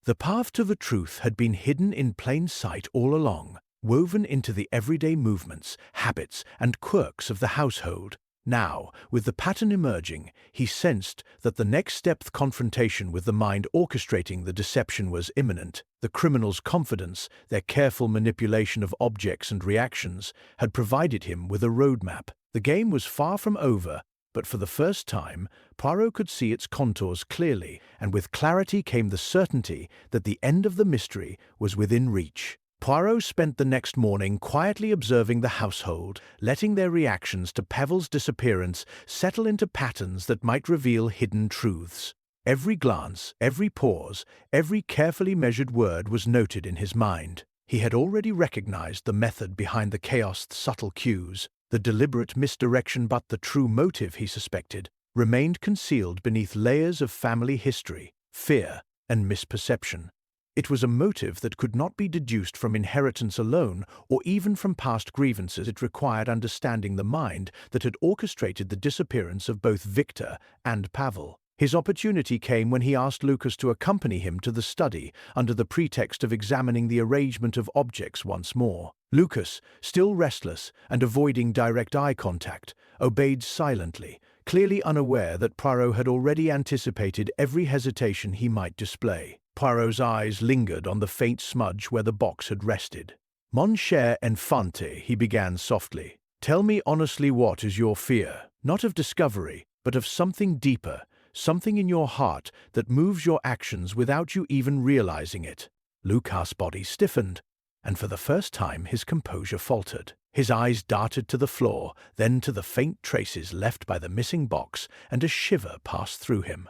The path to the truth had been hidden in plain sight all along, woven into the everyday movements, habits, and quirks of the household. Now, with the pattern emerging, he sensed that the next step, confrontation with the mind orchestrating the deception, was imminent. The criminal's confidence, their careful manipulation of objects and reactions, had provided him with a roadmap. The game was far from over, but for the first time, Poirot could see its contours clearly, and with clarity came the certainty that the end of the mystery was within reach. Poirot spent the next morning quietly observing the household, letting their reactions to Pavel's disappearance settle into patterns that might reveal hidden truths. Every glance, every pause, every carefully measured word was noted in his mind. He had already recognized the method behind the chaos's subtle cues, the deliberate misdirection, but the true motive, he suspected, remained concealed beneath layers of family history, fear, and misperception. It was a motive that could not be deduced from inheritance alone or even from past grievances. It required understanding the mind that had orchestrated the disappearance of both Victor and Pavel. His opportunity came when he asked Lucas to accompany him to the study under the pretext of examining the arrangement of objects once more. Lucas, still restless and avoiding direct eye contact, obeyed silently, clearly unaware that Poirot had already anticipated every hesitation he might display. Poirot's eyes lingered on the faint smudge where the box had rested. "Mon cher enfant," he began softly, "tell me honestly, what is your fear? Not of discovery, but of something deeper, something in your heart that moves your actions without you even realizing it." Lucas' body stiffened, and for the first time his composure faltered. His eyes darted to the floor, then to the faint traces left by the missing box, and a shiver passed through him.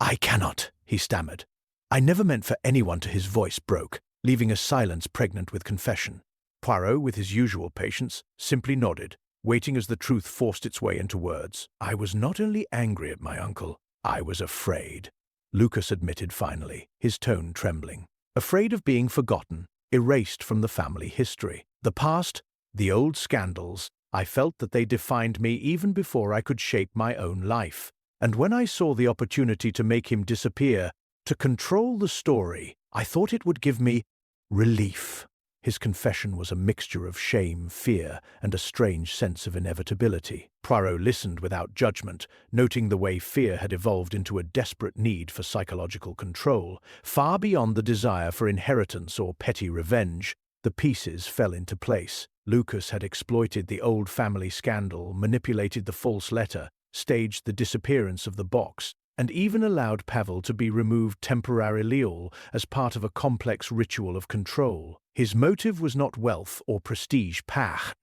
"I cannot," he stammered. "I never meant for anyone to." His voice broke, leaving a silence pregnant with confession. Poirot, with his usual patience, simply nodded, waiting as the truth forced its way into words. "I was not only angry at my uncle, I was afraid," Lucas admitted finally, his tone trembling. "Afraid of being forgotten, erased from the family history. The past, the old scandals, I felt that they defined me even before I could shape my own life. And when I saw the opportunity to make him disappear, to control the story, I thought it would give me relief." His confession was a mixture of shame, fear, and a strange sense of inevitability. Poirot listened without judgment, noting the way fear had evolved into a desperate need for psychological control. Far beyond the desire for inheritance or petty revenge, the pieces fell into place. Lucas had exploited the old family scandal, manipulated the false letter, staged the disappearance of the box, and even allowed Pavel to be removed temporarily, all as part of a complex ritual of control. His motive was not wealth or prestige,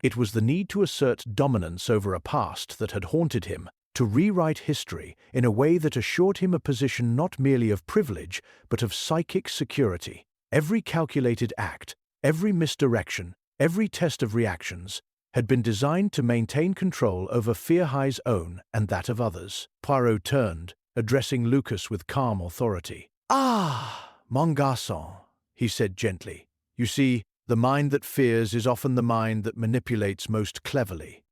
it was the need to assert dominance over a past that had haunted him, to rewrite history in a way that assured him a position not merely of privilege, but of psychic security. Every calculated act, every misdirection, every test of reactions, had been designed to maintain control over Fearhigh's own and that of others. Poirot turned, addressing Lucas with calm authority. "Ah, mon garçon," he said gently. "You see, the mind that fears is often the mind that manipulates most cleverly.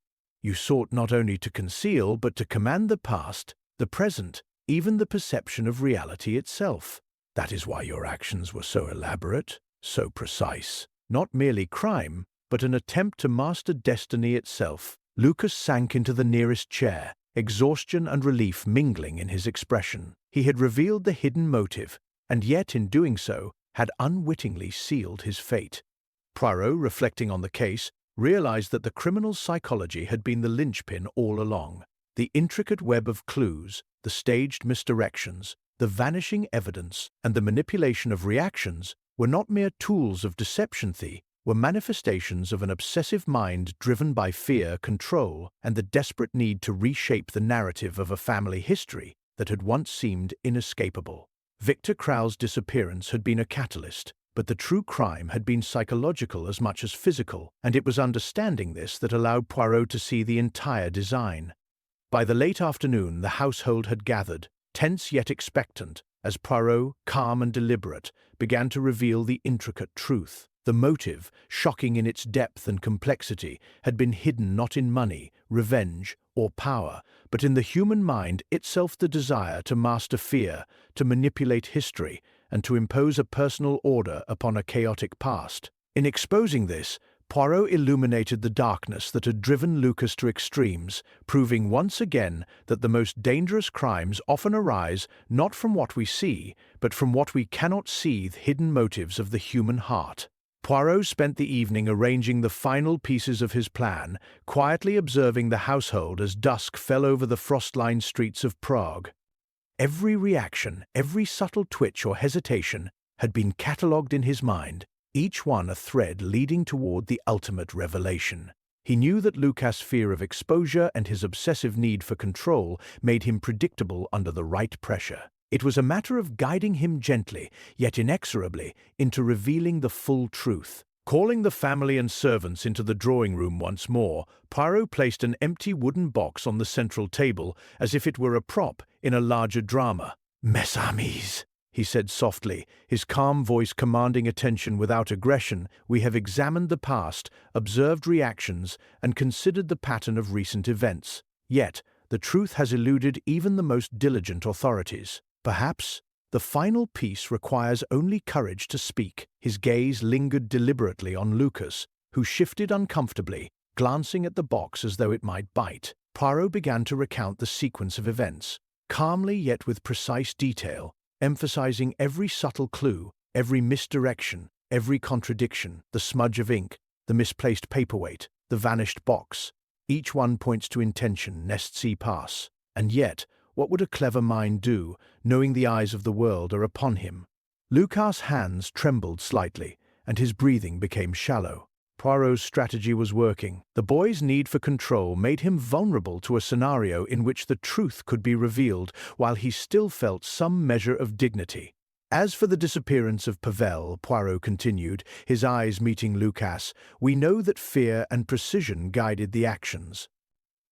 You sought not only to conceal, but to command the past, the present, even the perception of reality itself. That is why your actions were so elaborate, so precise. Not merely crime, but an attempt to master destiny itself." Lucas sank into the nearest chair, exhaustion and relief mingling in his expression. He had revealed the hidden motive, and yet in doing so had unwittingly sealed his fate. Poirot, reflecting on the case, realized that the criminal's psychology had been the linchpin all along. The intricate web of clues, the staged misdirections, the vanishing evidence, and the manipulation of reactions were not mere tools of deception. They were manifestations of an obsessive mind driven by fear, control, and the desperate need to reshape the narrative of a family history that had once seemed inescapable. Victor Crowell's disappearance had been a catalyst, but the true crime had been psychological as much as physical, and it was understanding this that allowed Poirot to see the entire design. By the late afternoon, the household had gathered, tense yet expectant, as Poirot, calm and deliberate, began to reveal the intricate truth. The motive, shocking in its depth and complexity, had been hidden not in money, revenge, or power, but in the human mind itself, the desire to master fear, to manipulate history, and to impose a personal order upon a chaotic past. In exposing this, Poirot illuminated the darkness that had driven Lucas to extremes, proving once again that the most dangerous crimes often arise not from what we see, but from what we cannot see, the hidden motives of the human heart. Poirot spent the evening arranging the final pieces of his plan, quietly observing the household as dusk fell over the frost-lined streets of Prague. Every reaction, every subtle twitch or hesitation had been catalogued in his mind, each one a thread leading toward the ultimate revelation. He knew that Lucas' fear of exposure and his obsessive need for control made him predictable under the right pressure. It was a matter of guiding him gently, yet inexorably, into revealing the full truth. Calling the family and servants into the drawing room once more, Poirot placed an empty wooden box on the central table as if it were a prop in a larger drama. "Mes amis," he said softly, his calm voice commanding attention without aggression. "We have examined the past, observed reactions, and considered the pattern of recent events. Yet, the truth has eluded even the most diligent authorities. Perhaps the final piece requires only courage to speak." His gaze lingered deliberately on Lucas, who shifted uncomfortably, glancing at the box as though it might bite. Poirot began to recount the sequence of events, calmly yet with precise detail, emphasizing every subtle clue, every misdirection, every contradiction, the smudge of ink, the misplaced paperweight, the vanished box. Each one points to intention, n'est-ce pas? And yet, what would a clever mind do, knowing the eyes of the world are upon him? Lucas' hands trembled slightly, and his breathing became shallow. Poirot's strategy was working. The boy's need for control made him vulnerable to a scenario in which the truth could be revealed, while he still felt some measure of dignity. As for the disappearance of Pavel, Poirot continued, his eyes meeting Lucas, we know that fear and precision guided the actions.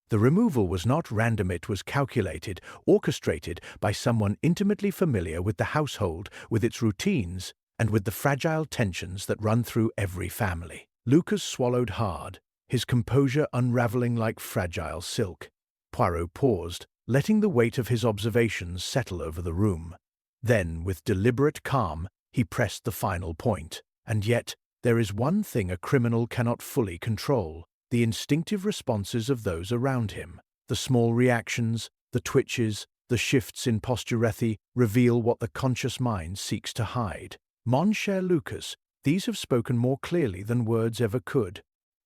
The removal was not random, it was calculated, orchestrated by someone intimately familiar with the household, with its routines, and with the fragile tensions that run through every family. Lucas swallowed hard, his composure unraveling like fragile silk. Poirot paused, letting the weight of his observations settle over the room. Then, with deliberate calm, he pressed the final point. And yet, there is one thing a criminal cannot fully control: the instinctive responses of those around him. The small reactions, the twitches, the shifts in posturethie reveal what the conscious mind seeks to hide. Mon cher Lucas, these have spoken more clearly than words ever could.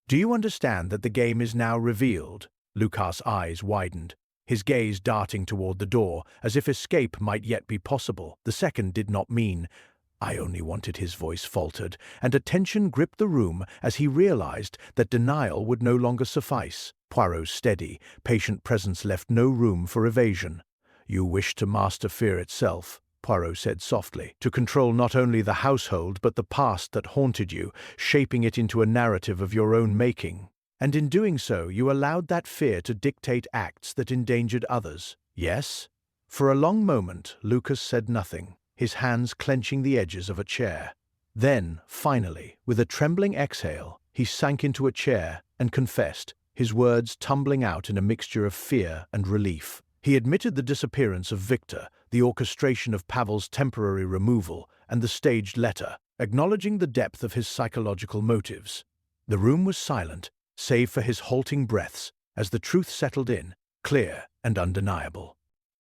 Do you understand that the game is now revealed? Lucas' eyes widened, his gaze darting toward the door, as if escape might yet be possible. The second did not mean, "I only wanted," his voice faltered, and a tension gripped the room as he realized that denial would no longer suffice. Poirot's steady, patient presence left no room for evasion. "You wish to master fear itself," Poirot said softly, "to control not only the household but the past that haunted you, shaping it into a narrative of your own making. And in doing so, you allowed that fear to dictate acts that endangered others. Yes?" For a long moment, Lucas said nothing, his hands clenching the edges of a chair. Then, finally, with a trembling exhale, he sank into a chair and confessed, his words tumbling out in a mixture of fear and relief. He admitted the disappearance of Victor, the orchestration of Pavel's temporary removal, and the staged letter, acknowledging the depth of his psychological motives. The room was silent, save for his halting breaths, as the truth settled in, clear and undeniable.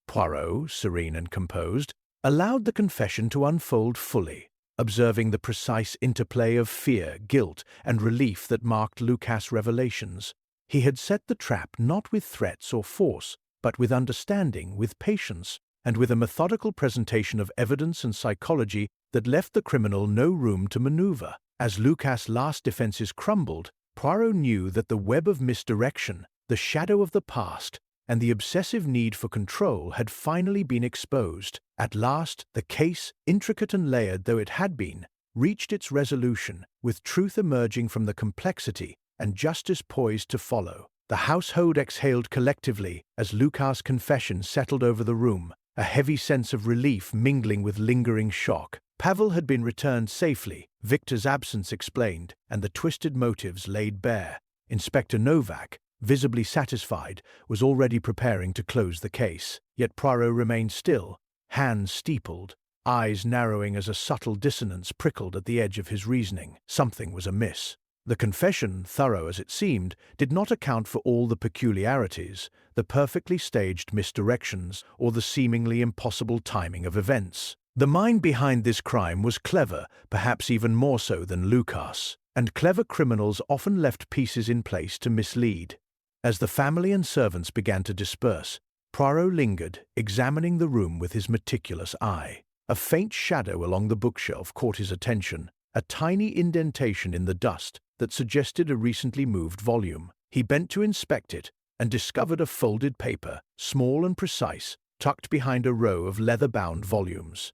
Poirot, serene and composed, allowed the confession to unfold fully, observing the precise interplay of fear, guilt, and relief that marked Lucas' revelations. He had set the trap not with threats or force, but with understanding, with patience, and with a methodical presentation of evidence and psychology that left the criminal no room to maneuver. As Lucas' last defenses crumbled, Poirot knew that the web of misdirection, the shadow of the past, and the obsessive need for control had finally been exposed. At last, the case, intricate and layered though it had been, reached its resolution, with truth emerging from the complexity and justice poised to follow. The household exhaled collectively as Lucas' confession settled over the room, a heavy sense of relief mingling with lingering shock. Pavel had been returned safely, Victor's absence explained, and the twisted motives laid bare. Inspector Novak, visibly satisfied, was already preparing to close the case. Yet Poirot remained still, hands steepled, eyes narrowing as a subtle dissonance prickled at the edge of his reasoning. Something was amiss. The confession, thorough as it seemed, did not account for all the peculiarities, the perfectly staged misdirections, or the seemingly impossible timing of events. The mind behind this crime was clever, perhaps even more so than Lucas, and clever criminals often left pieces in place to mislead. As the family and servants began to disperse, Poirot lingered, examining the room with his meticulous eye. A faint shadow along the bookshelf caught his attention, a tiny indentation in the dust that suggested a recently moved volume. He bent to inspect it and discovered a folded paper, small and precise, tucked behind a row of leather-bound volumes.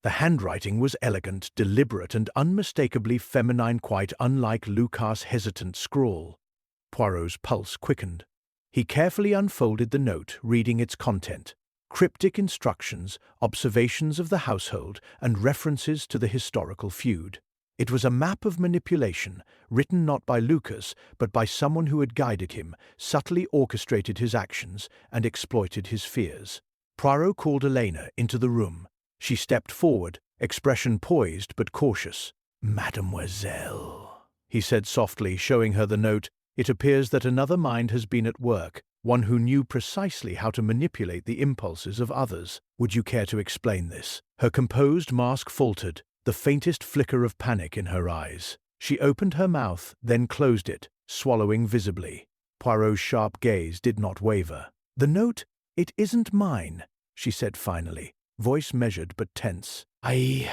The handwriting was elegant, deliberate, and unmistakably feminine, quite unlike Lucas' hesitant scrawl. Poirot's pulse quickened. He carefully unfolded the note, reading its content. Cryptic instructions, observations of the household, and references to the historical feud. It was a map of manipulation, written not by Lucas, but by someone who had guided him, subtly orchestrated his actions, and exploited his fears. Poirot called Elena into the room. She stepped forward, expression poised but cautious. "Mademoiselle," he said softly, showing her the note, "it appears that another mind has been at work, one who knew precisely how to manipulate the impulses of others. Would you care to explain this?" Her composed mask faltered, the faintest flicker of panic in her eyes. She opened her mouth, then closed it, swallowing visibly. Poirot's sharp gaze did not waver. "The note, it isn't mine," she said finally, voice measured but tense. I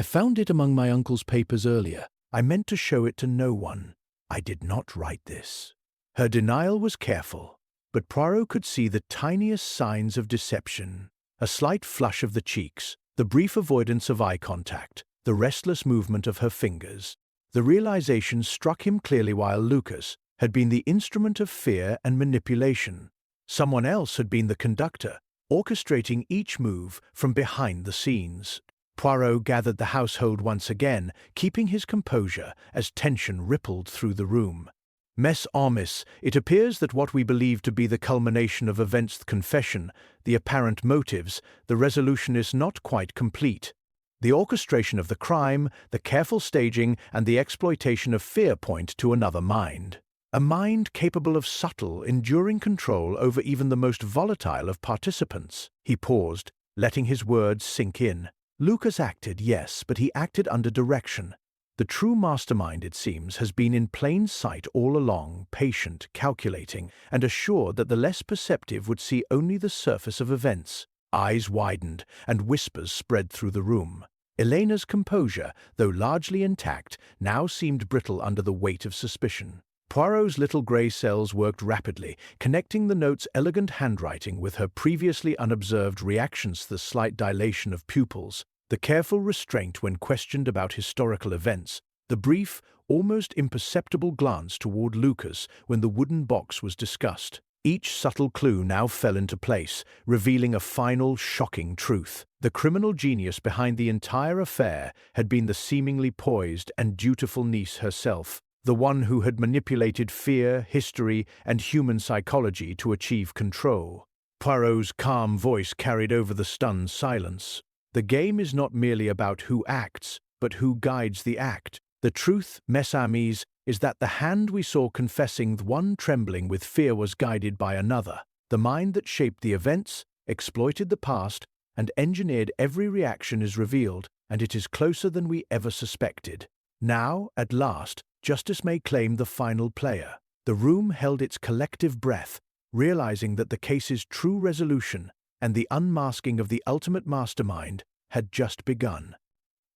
found it among my uncle's papers earlier. I meant to show it to no one. I did not write this." Her denial was careful, but Poirot could see the tiniest signs of deception. A slight flush of the cheeks, the brief avoidance of eye contact, the restless movement of her fingers. The realization struck him clearly while Lucas had been the instrument of fear and manipulation. Someone else had been the conductor, orchestrating each move from behind the scenes. Poirot gathered the household once again, keeping his composure as tension rippled through the room. "Miss Marple, it appears that what we believe to be the culmination of events, the confession, the apparent motives, the resolution is not quite complete. The orchestration of the crime, the careful staging, and the exploitation of fear point to another mind. A mind capable of subtle, enduring control over even the most volatile of participants." He paused, letting his words sink in. Lucas acted, yes, but he acted under direction. The true mastermind, it seems, has been in plain sight all along, patient, calculating, and assured that the less perceptive would see only the surface of events. Eyes widened, and whispers spread through the room. Elena's composure, though largely intact, now seemed brittle under the weight of suspicion. Poirot's little grey cells worked rapidly, connecting the note's elegant handwriting with her previously unobserved reactions to the slight dilation of pupils, the careful restraint when questioned about historical events, the brief, almost imperceptible glance toward Lucas when the wooden box was discussed. Each subtle clue now fell into place, revealing a final, shocking truth. The criminal genius behind the entire affair had been the seemingly poised and dutiful niece herself, the one who had manipulated fear, history, and human psychology to achieve control. Poirot's calm voice carried over the stunned silence. "The game is not merely about who acts, but who guides the act. The truth, mes amis, is that the hand we saw confessing, the one trembling with fear, was guided by another. The mind that shaped the events, exploited the past, and engineered every reaction is revealed, and it is closer than we ever suspected. Now, at last, justice may claim the final player." The room held its collective breath, realizing that the case's true resolution and the unmasking of the ultimate mastermind had just begun.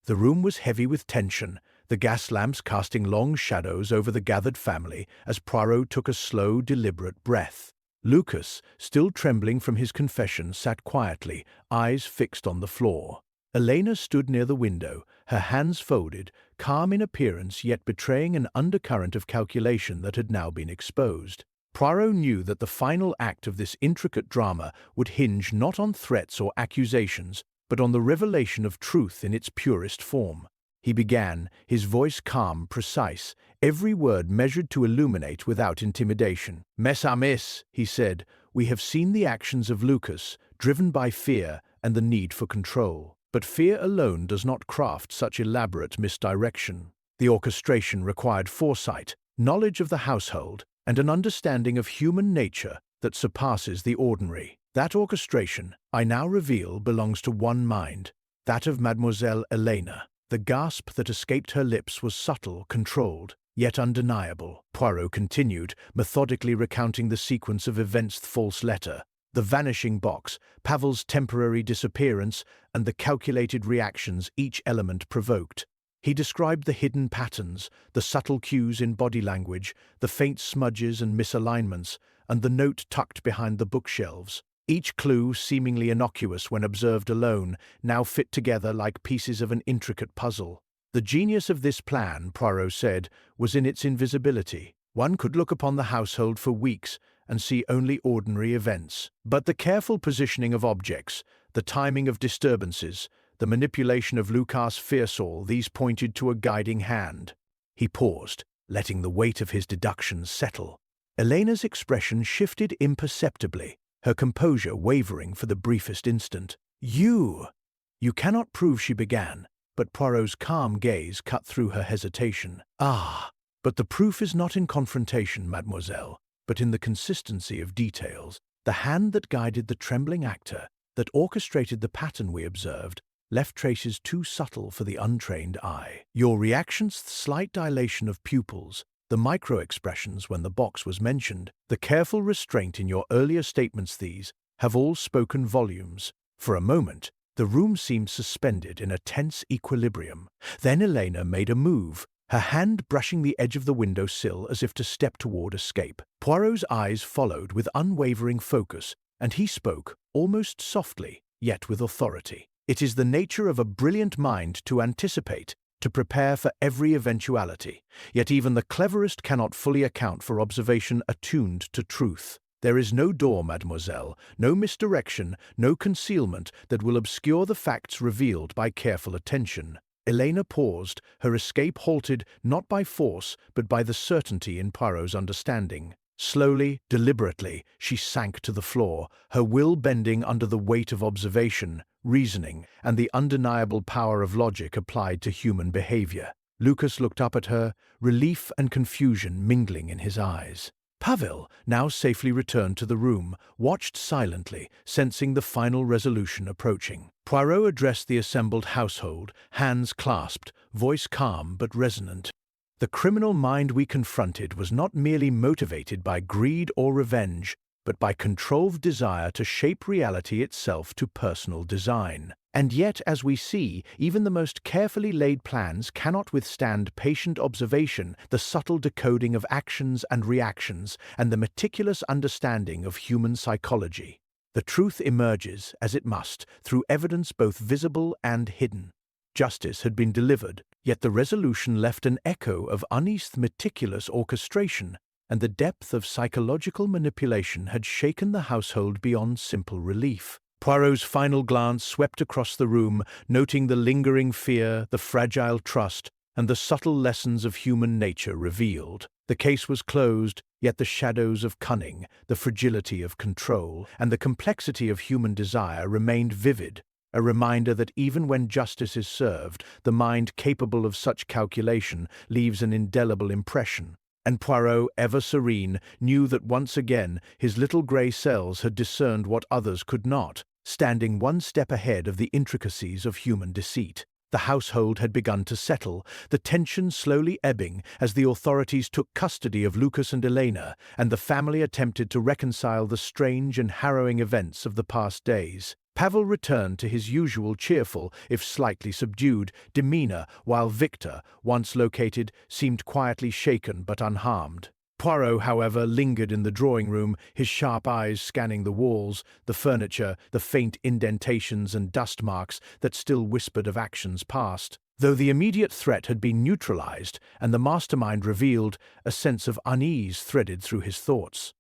The room was heavy with tension, the gas lamps casting long shadows over the gathered family as Poirot took a slow, deliberate breath. Lucas, still trembling from his confession, sat quietly, eyes fixed on the floor. Elena stood near the window, her hands folded, calm in appearance yet betraying an undercurrent of calculation that had now been exposed. Poirot knew that the final act of this intricate drama would hinge not on threats or accusations, but on the revelation of truth in its purest form. He began, his voice calm, precise, every word measured to illuminate without intimidation. "Mes amis," he said, "we have seen the actions of Lucas, driven by fear and the need for control. But fear alone does not craft such elaborate misdirection. The orchestration required foresight, knowledge of the household, and an understanding of human nature that surpasses the ordinary. That orchestration, I now reveal, belongs to one mind, that of Mademoiselle Elena." The gasp that escaped her lips was subtle, controlled, yet undeniable. Poirot continued, methodically recounting the sequence of events: the false letter, the vanishing box, Pavel's temporary disappearance, and the calculated reactions each element provoked. He described the hidden patterns, the subtle cues in body language, the faint smudges and misalignments, and the note tucked behind the bookshelves. Each clue, seemingly innocuous when observed alone, now fit together like pieces of an intricate puzzle. The genius of this plan, Poirot said, was in its invisibility. One could look upon the household for weeks and see only ordinary events. But the careful positioning of objects, the timing of disturbances, the manipulation of Lucas Fearsall, these pointed to a guiding hand. He paused, letting the weight of his deductions settle. Elena's expression shifted imperceptibly, her composure wavering for the briefest instant. You cannot prove," she began, but Poirot's calm gaze cut through her hesitation. But the proof is not in confrontation, mademoiselle, but in the consistency of details. The hand that guided the trembling actor, that orchestrated the pattern we observed, left traces too subtle for the untrained eye. Your reactions, the slight dilation of pupils, the micro-expressions when the box was mentioned, the careful restraint in your earlier statements, these have all spoken volumes. For a moment, the room seemed suspended in a tense equilibrium. Then Elena made a move, her hand brushing the edge of the window sill as if to step toward escape. Poirot's eyes followed with unwavering focus, and he spoke, almost softly, yet with authority. It is the nature of a brilliant mind to anticipate, to prepare for every eventuality. Yet even the cleverest cannot fully account for observation attuned to truth. There is no door, mademoiselle, no misdirection, no concealment that will obscure the facts revealed by careful attention. Elena paused, her escape halted not by force but by the certainty in Poirot's understanding. Slowly, deliberately, she sank to the floor, her will bending under the weight of observation, reasoning, and the undeniable power of logic applied to human behavior. Lucas looked up at her, relief and confusion mingling in his eyes. Pavel, now safely returned to the room, watched silently, sensing the final resolution approaching. Poirot addressed the assembled household, hands clasped, voice calm but resonant. The criminal mind we confronted was not merely motivated by greed or revenge, but by controlled desire to shape reality itself to personal design. And yet, as we see, even the most carefully laid plans cannot withstand patient observation, the subtle decoding of actions and reactions, and the meticulous understanding of human psychology. The truth emerges, as it must, through evidence both visible and hidden. Justice had been delivered, yet the resolution left an echo of uneased meticulous orchestration, and the depth of psychological manipulation had shaken the household beyond simple relief. Poirot's final glance swept across the room, noting the lingering fear, the fragile trust, and the subtle lessons of human nature revealed. The case was closed, yet the shadows of cunning, the fragility of control, and the complexity of human desire remained vivid, a reminder that even when justice is served, the mind capable of such calculation leaves an indelible impression. And Poirot, ever serene, knew that once again his little grey cells had discerned what others could not, standing one step ahead of the intricacies of human deceit. The household had begun to settle, the tension slowly ebbing as the authorities took custody of Lucas and Elena, and the family attempted to reconcile the strange and harrowing events of the past days. Pavel returned to his usual cheerful, if slightly subdued, demeanor, while Victor, once located, seemed quietly shaken but unharmed. Poirot, however, lingered in the drawing-room, his sharp eyes scanning the walls, the furniture, the faint indentations and dust marks that still whispered of actions past. Though the immediate threat had been neutralized and the mastermind revealed, a sense of unease threaded through his thoughts.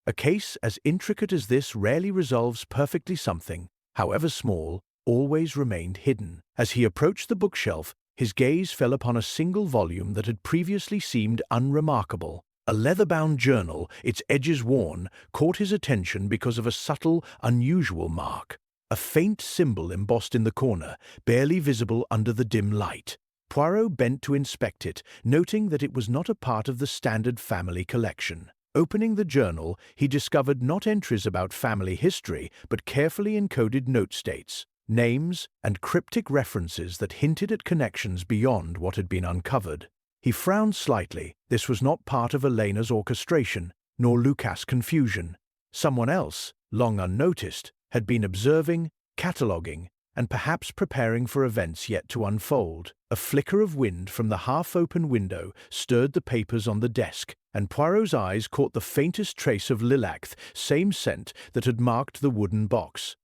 A case as intricate as this rarely resolves perfectly. Something, however small, always remained hidden. As he approached the bookshelf, his gaze fell upon a single volume that had previously seemed unremarkable. A leather-bound journal, its edges worn, caught his attention because of a subtle, unusual mark. A faint symbol embossed in the corner, barely visible under the dim light. Poirot bent to inspect it, noting that it was not a part of the standard family collection. Opening the journal, he discovered not entries about family history, but carefully encoded note-states, names, and cryptic references that hinted at connections beyond what had been uncovered. He frowned slightly. This was not part of Elena's orchestration, nor Lucas' confusion. Someone else, long unnoticed, had been observing, cataloguing, and perhaps preparing for events yet to unfold. A flicker of wind from the half-open window stirred the papers on the desk, and Poirot's eyes caught the faintest trace of lilac, same scent that had marked the wooden box.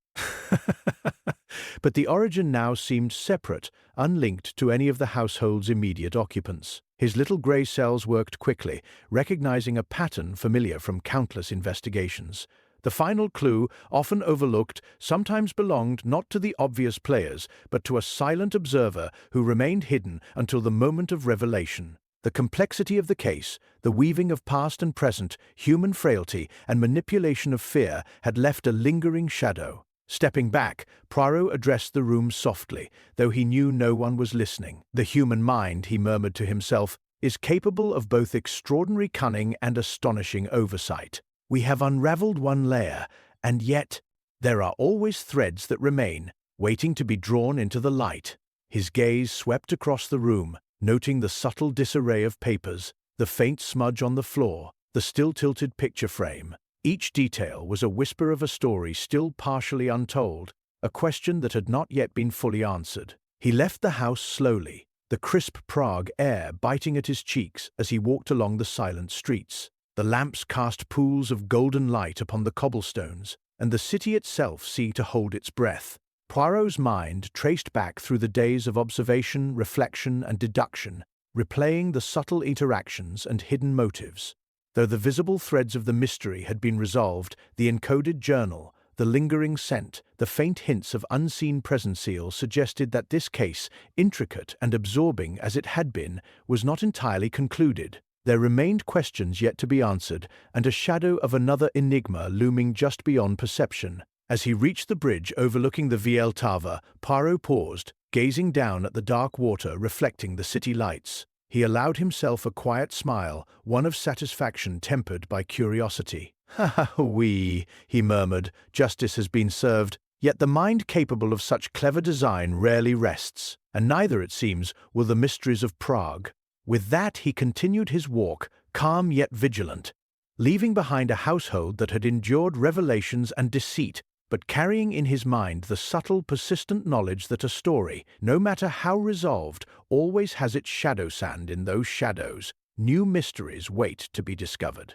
But the origin now seemed separate, unlinked to any of the household's immediate occupants. His little grey cells worked quickly, recognizing a pattern familiar from countless investigations. The final clue, often overlooked, sometimes belonged not to the obvious players, but to a silent observer who remained hidden until the moment of revelation. The complexity of the case, the weaving of past and present, human frailty, and manipulation of fear had left a lingering shadow. Stepping back, Poirot addressed the room softly, though he knew no one was listening. The human mind, he murmured to himself, is capable of both extraordinary cunning and astonishing oversight. We have unraveled one layer, and yet there are always threads that remain, waiting to be drawn into the light. His gaze swept across the room, noting the subtle disarray of papers, the faint smudge on the floor, the still-tilted picture frame. Each detail was a whisper of a story still partially untold, a question that had not yet been fully answered. He left the house slowly, the crisp Prague air biting at his cheeks as he walked along the silent streets. The lamps cast pools of golden light upon the cobblestones, and the city itself seemed to hold its breath. Poirot's mind traced back through the days of observation, reflection, and deduction, replaying the subtle interactions and hidden motives. Though the visible threads of the mystery had been resolved, the encoded journal, the lingering scent, the faint hints of unseen present seal suggested that this case, intricate and absorbing as it had been, was not entirely concluded. There remained questions yet to be answered, and a shadow of another enigma looming just beyond perception. As he reached the bridge overlooking the Viel Tava, Poirot paused, gazing down at the dark water reflecting the city lights. He allowed himself a quiet smile, one of satisfaction tempered by curiosity. "Ha ha, oui," he murmured, "justice has been served. Yet the mind capable of such clever design rarely rests, and neither, it seems, will the mysteries of Prague." With that he continued his walk, calm yet vigilant, leaving behind a household that had endured revelations and deceit, but carrying in his mind the subtle, persistent knowledge that a story, no matter how resolved, always has its shadow sand in those shadows. New mysteries wait to be discovered.